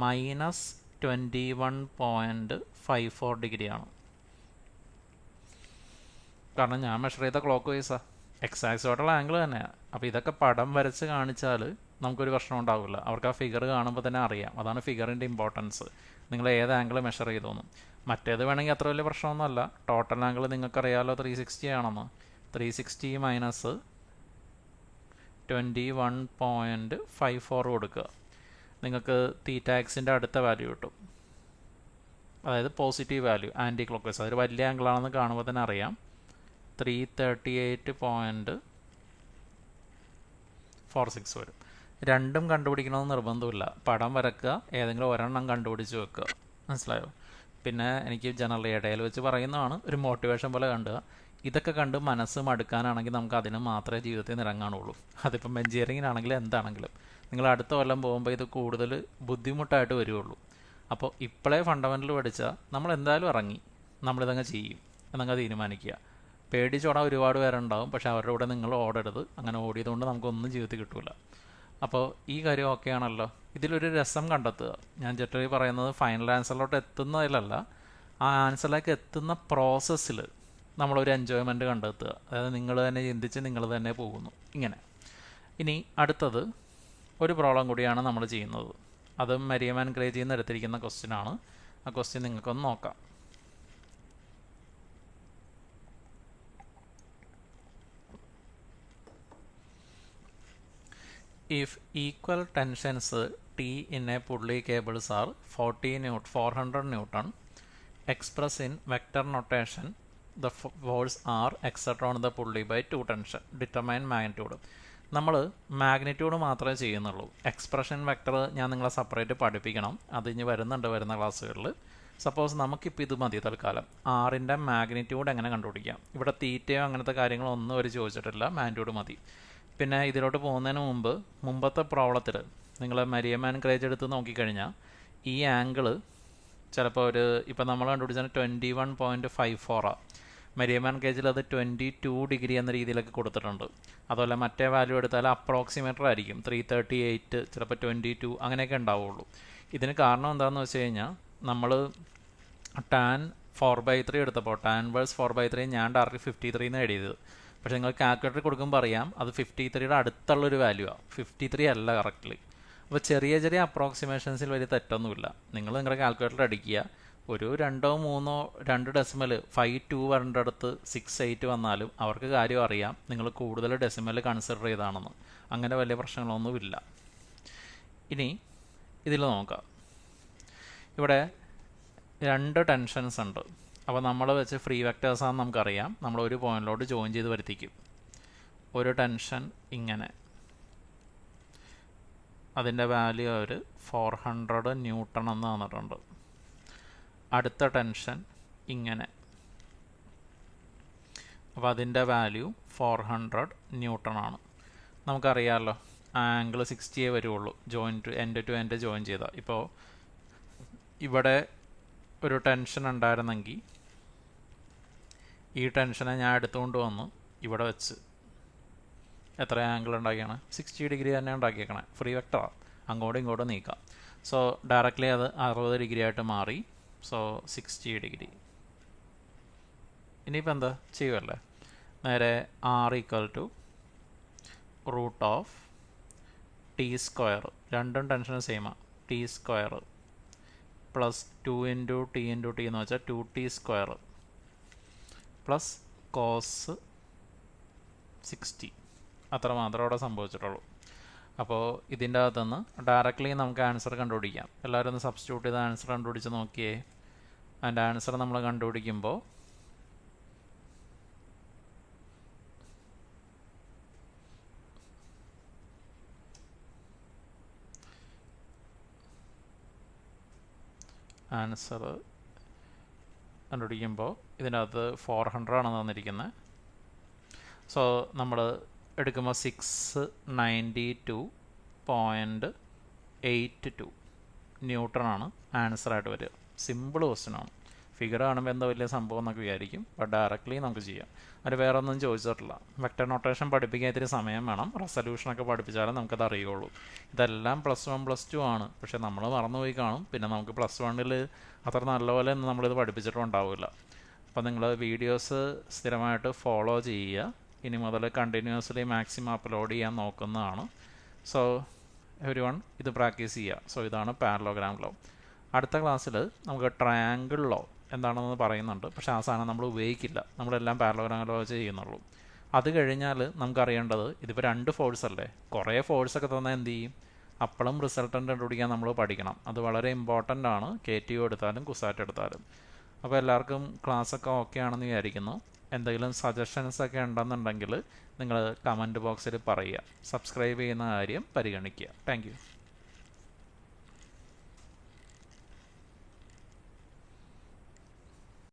-21.54 ഡിഗ്രിയാണ്. കാരണം ഞാൻ മെഷർ ചെയ്ത ക്ലോക്ക് വൈസാണ്, എക്സ് ആക്സുമായിട്ടുള്ള ആംഗിൾ തന്നെയാണ്. അപ്പോൾ ഇതൊക്കെ പടം വരച്ച് കാണിച്ചാൽ നമുക്കൊരു പ്രശ്നം ഉണ്ടാവില്ല. അവർക്ക് ആ ഫിഗർ കാണുമ്പോൾ തന്നെ അറിയാം. അതാണ് ഫിഗറിൻ്റെ ഇമ്പോർട്ടൻസ്, നിങ്ങൾ ഏത് ആംഗിൾ മെഷർ ചെയ്തോന്നും. മറ്റേത് വേണമെങ്കിൽ അത്ര വലിയ പ്രശ്നമൊന്നുമല്ല. ടോട്ടൽ ആംഗിൾ നിങ്ങൾക്കറിയാമല്ലോ 360 ആണെന്ന്. 360 മൈനസ് 21.54 കൊടുക്കുക, നിങ്ങൾക്ക് തീറ്റ എക്സിൻ്റെ അടുത്ത വാല്യൂ കിട്ടും. അതായത് positive value anticlockwise. അതൊരു വലിയ ആംഗിളാണെന്ന് കാണുമ്പോൾ തന്നെ അറിയാം. 338.46 വരും. രണ്ടും കണ്ടുപിടിക്കണമെന്ന് നിർബന്ധമില്ല. പടം വരക്കുക, ഏതെങ്കിലും ഒരെണ്ണം കണ്ടുപിടിച്ച് വെക്കുക. മനസ്സിലായോ? പിന്നെ എനിക്ക് ജനറൽ ഇടയിൽ വെച്ച് പറയുന്നതാണ്, ഒരു മോട്ടിവേഷൻ പോലെ കണ്ടുക. ഇതൊക്കെ കണ്ട് മനസ്സ് മടുക്കാനാണെങ്കിൽ നമുക്ക് അതിന് മാത്രമേ ജീവിതത്തിൽ നിറങ്ങാനുള്ളൂ. അതിപ്പം എഞ്ചിനീയറിങ്ങിനാണെങ്കിലും എന്താണെങ്കിലും. നിങ്ങൾ അടുത്ത കൊല്ലം പോകുമ്പോൾ ഇത് കൂടുതൽ ബുദ്ധിമുട്ടായിട്ട് വരുള്ളൂ. അപ്പോൾ ഇപ്പോഴേ ഫണ്ടമെൻ്റൽ പഠിച്ചാൽ നമ്മൾ എന്തായാലും ഇറങ്ങി നമ്മളിതങ്ങ് ചെയ്യും എന്നങ്ങ് തീരുമാനിക്കുക. പേടിച്ചോടാൻ ഒരുപാട് പേരുണ്ടാവും, പക്ഷേ അവരുടെ കൂടെ നിങ്ങൾ ഓടരുത്. അങ്ങനെ ഓടിയതുകൊണ്ട് നമുക്കൊന്നും ജീവിതത്തിൽ കിട്ടില്ല. അപ്പോൾ ഈ കാര്യം ഓക്കെ ആണല്ലോ. ഇതിലൊരു രസം കണ്ടെത്തുക. ഞാൻ ജനറലി പറയുന്നത് ഫൈനൽ ആൻസറിലോട്ട് എത്തുന്നതിലല്ല, ആ ആൻസറിലേക്ക് എത്തുന്ന പ്രോസസ്സിൽ നമ്മളൊരു എൻജോയ്മെൻറ്റ് കണ്ടെത്തുക. അതായത് നിങ്ങൾ തന്നെ ചിന്തിച്ച് നിങ്ങൾ തന്നെ പോകുന്നു ഇങ്ങനെ. ഇനി അടുത്തത് ഒരു പ്രോബ്ലം കൂടിയാണ് നമ്മൾ ചെയ്യുന്നത്. അതും മരിയം ആൻഡ് ക്രേജിയിൽ നിന്ന് എടുത്തിരിക്കുന്ന ക്വസ്റ്റ്യനാണ്. ആ ക്വസ്റ്റ്യൻ നിങ്ങൾക്കൊന്ന് നോക്കാം. If equal tensions T in a pulley cables are 400 Newton, expressed in vector notation, the force R exerted on the pulley by 2 tension. Determine magnitude. നമ്മൾ മാഗ്നിറ്റ്യൂഡ് മാത്രമേ ചെയ്യുന്നുള്ളൂ. എക്സ്പ്രഷൻ വെക്ടർ ഞാൻ നിങ്ങളെ സെപ്പറേറ്റ് പഠിപ്പിക്കണം, അത് ഇനി വരുന്ന ക്ലാസ്സുകളിൽ. സപ്പോസ് നമുക്കിപ്പോൾ ഇത് മതി തൽക്കാലം. ആറിൻ്റെ മാഗ്നിറ്റ്യൂഡ് എങ്ങനെ കണ്ടുപിടിക്കാം? ഇവിടെ തീറ്റയോ അങ്ങനത്തെ കാര്യങ്ങളൊന്നും അവർ ചോദിച്ചിട്ടില്ല, മാഗ്നിറ്റ്യൂഡ് മതി. പിന്നെ ഇതിലോട്ട് പോകുന്നതിന് മുമ്പത്തെ പ്രോബ്ലത്തിൽ നിങ്ങൾ മരിയം ആൻഡ് ക്രേജ് എടുത്ത് നോക്കിക്കഴിഞ്ഞാൽ ഈ ആംഗിള് ചിലപ്പോൾ ഇപ്പം നമ്മൾ കണ്ടുപിടിച്ചാൽ 21.54 മരിയം ആൻഡ് ക്രേജിൽ അത് 22 ഡിഗ്രി എന്ന രീതിയിലൊക്കെ കൊടുത്തിട്ടുണ്ട്. അതുപോലെ മറ്റേ വാല്യൂ എടുത്താൽ അപ്രോക്സിമേറ്റർ ആയിരിക്കും, 338, ചിലപ്പോൾ 22 അങ്ങനെയൊക്കെ ഉണ്ടാവുള്ളൂ. ഇതിന് കാരണം എന്താണെന്ന് വെച്ച് കഴിഞ്ഞാൽ നമ്മൾ ടാൻ 4/3 എടുത്തപ്പോൾ ടാൻ വേഴ്സ് 4/3 ഞാൻ ഡയറക്റ്റ് 53 എന്ന് എഴുതിയത്. പക്ഷേ നിങ്ങൾ കാൽക്കുലേറ്റർ കൊടുക്കുമ്പോൾ അറിയാം അത് 53യുടെ അടുത്തുള്ളൊരു വാല്യൂ ആണ്, 53 അല്ല കറക്റ്റ്ലി. അപ്പോൾ ചെറിയ ചെറിയ അപ്രോക്സിമേഷൻസിൽ വലിയ തെറ്റൊന്നുമില്ല. നിങ്ങളുടെ കാൽക്കുലേറ്റർ അടിക്കുക, ഒരു 2 ഡെസിമൽ 52 വരേണ്ട അടുത്ത് 68 വന്നാലും അവർക്ക് കാര്യം അറിയാം നിങ്ങൾ കൂടുതൽ ഡെസിമൽ കൺസിഡർ ചെയ്താണെന്ന്. അങ്ങനെ വലിയ പ്രശ്നങ്ങളൊന്നുമില്ല. ഇനി ഇതിൽ നോക്കാം. ഇവിടെ 2 ടെൻഷൻസ് ഉണ്ട്. അപ്പോൾ നമ്മൾ വെച്ച് ഫ്രീ വെക്ടേഴ്സാണെന്ന് നമുക്കറിയാം. നമ്മൾ ഒരു പോയിന്റിലോട്ട് ജോയിൻ ചെയ്ത് വരുത്തിക്കും. ഒരു ടെൻഷൻ ഇങ്ങനെ, അതിൻ്റെ വാല്യൂ ഒരു 400 ന്യൂട്ടൺ എന്ന് തന്നിട്ടുണ്ട്. അടുത്ത ടെൻഷൻ ഇങ്ങനെ, അപ്പോൾ അതിൻ്റെ വാല്യൂ 400 ന്യൂട്ടൺ ആണ്. നമുക്കറിയാമല്ലോ ആംഗിൾ 60 വരുള്ളൂ എൻഡ് ടു എൻഡ് ജോയിൻ ചെയ്താൽ. ഇപ്പോൾ ഇവിടെ ഒരു ടെൻഷൻ ഉണ്ടായിരുന്നെങ്കിൽ ഈ ടെൻഷനെ ഞാൻ എടുത്തുകൊണ്ട് വന്ന് ഇവിടെ വെച്ച് എത്ര ആംഗിൾ ഉണ്ടാക്കിയാണ്? 60 ഡിഗ്രി തന്നെ ഉണ്ടാക്കിയേക്കണേ. ഫ്രീ വെക്ടറാണ്, അങ്ങോട്ടും ഇങ്ങോട്ടും നീക്കാം. സോ ഡയറക്റ്റ്ലി അത് 60 ഡിഗ്രി ആയിട്ട് മാറി. So 60 degree. ഇനിയിപ്പോൾ എന്താ ചെയ്യുമല്ലേ, നേരെ R = √T². രണ്ടും tension സെയിമാണ്. T² plus 2 × T × T എന്ന് വെച്ചാൽ 2T² പ്ലസ് കോസ് 60. അത്ര മാത്രമേ അവിടെ സംഭവിച്ചിട്ടുള്ളൂ. അപ്പോൾ ഇതിൻ്റെ അകത്തുനിന്ന് ഡയറക്റ്റ്ലി നമുക്ക് ആൻസർ കണ്ടുപിടിക്കാം. എല്ലാവരും ഒന്ന് സബ്സ്റ്റിറ്റ്യൂട്ട് ചെയ്ത് ആൻസർ കണ്ടുപിടിച്ച് നോക്കിയേ. അതിൻ്റെ ആൻസർ നമ്മൾ കണ്ടുപിടിക്കുമ്പോൾ ആൻസർ കണ്ടുപിടിക്കുമ്പോൾ ഇതിനകത്ത് 400 ആണ് തന്നിരിക്കുന്നത്. സോ നമ്മൾ എടുക്കുമ്പോൾ 692.82 ന്യൂട്ടൺ ആണ് ആൻസറായിട്ട് വരിക. സിമ്പിൾ ക്വസ്റ്റ്യൻ ആണ്. ഫിഗർ കാണുമ്പോൾ എന്താ വലിയ സംഭവം എന്നൊക്കെ വിചാരിക്കും, ബട്ട് ഡയറക്റ്റ്ലി നമുക്ക് ചെയ്യാം. അവർ വേറെ ഒന്നും ചോദിച്ചിട്ടില്ല. വെക്ടർ നൊട്ടേഷൻ പഠിപ്പിക്കാൻ ഇത്തിരി സമയം വേണം, റെസൊല്യൂഷനൊക്കെ പഠിപ്പിച്ചാലേ നമുക്കത് അറിയുള്ളൂ. ഇതെല്ലാം +1 +2 ആണ്, പക്ഷേ നമ്മൾ മറന്നുപോയി കാണും. പിന്നെ നമുക്ക് +1 അത്ര നല്ലപോലെ ഒന്നും നമ്മളിത് പഠിപ്പിച്ചിട്ടുണ്ടാവില്ല. അപ്പോൾ നിങ്ങൾ വീഡിയോസ് സ്ഥിരമായിട്ട് ഫോളോ ചെയ്യുക. ഇനി മുതൽ കണ്ടിന്യൂസ്ലി മാക്സിമം അപ്ലോഡ് ചെയ്യാൻ നോക്കുന്നതാണ്. സോ എവരിവൺ ഇത് പ്രാക്ടീസ് ചെയ്യുക. സോ ഇതാണ് പാരലോഗ്രാം ലോ. അടുത്ത ക്ലാസ്സിൽ നമുക്ക് ട്രയാങ്കിൾ ലോ എന്താണെന്ന് പറയുന്നുണ്ട്, പക്ഷേ ആ സാധനം നമ്മൾ ഉപയോഗിക്കില്ല. നമ്മളെല്ലാം പാരലോഗ്രാം ലോ ചെയ്യുന്നുള്ളൂ. അത് കഴിഞ്ഞാൽ നമുക്കറിയേണ്ടത് ഇതിപ്പോൾ 2 ഫോഴ്സ് അല്ലേ, കുറേ ഫോഴ്സൊക്കെ തന്നാൽ എന്ത് ചെയ്യും? അപ്പോഴും റിസൾട്ടൻ്റ് കണ്ടുപിടിക്കാൻ നമ്മൾ പഠിക്കണം. അത് വളരെ ഇമ്പോർട്ടൻ്റ് ആണ്, KTU എടുത്താലും കുസാറ്റ് എടുത്താലും. അപ്പോൾ എല്ലാവർക്കും ക്ലാസ്സൊക്കെ ഓക്കെ ആണെന്ന് വിചാരിക്കുന്നു. എന്തെങ്കിലും സജഷൻസൊക്കെ ഉണ്ടെന്നുണ്ടെങ്കിൽ നിങ്ങൾ കമൻറ്റ് ബോക്സിൽ പറയുക. സബ്സ്ക്രൈബ് ചെയ്യുന്ന കാര്യം പരിഗണിക്കുക. Thank you.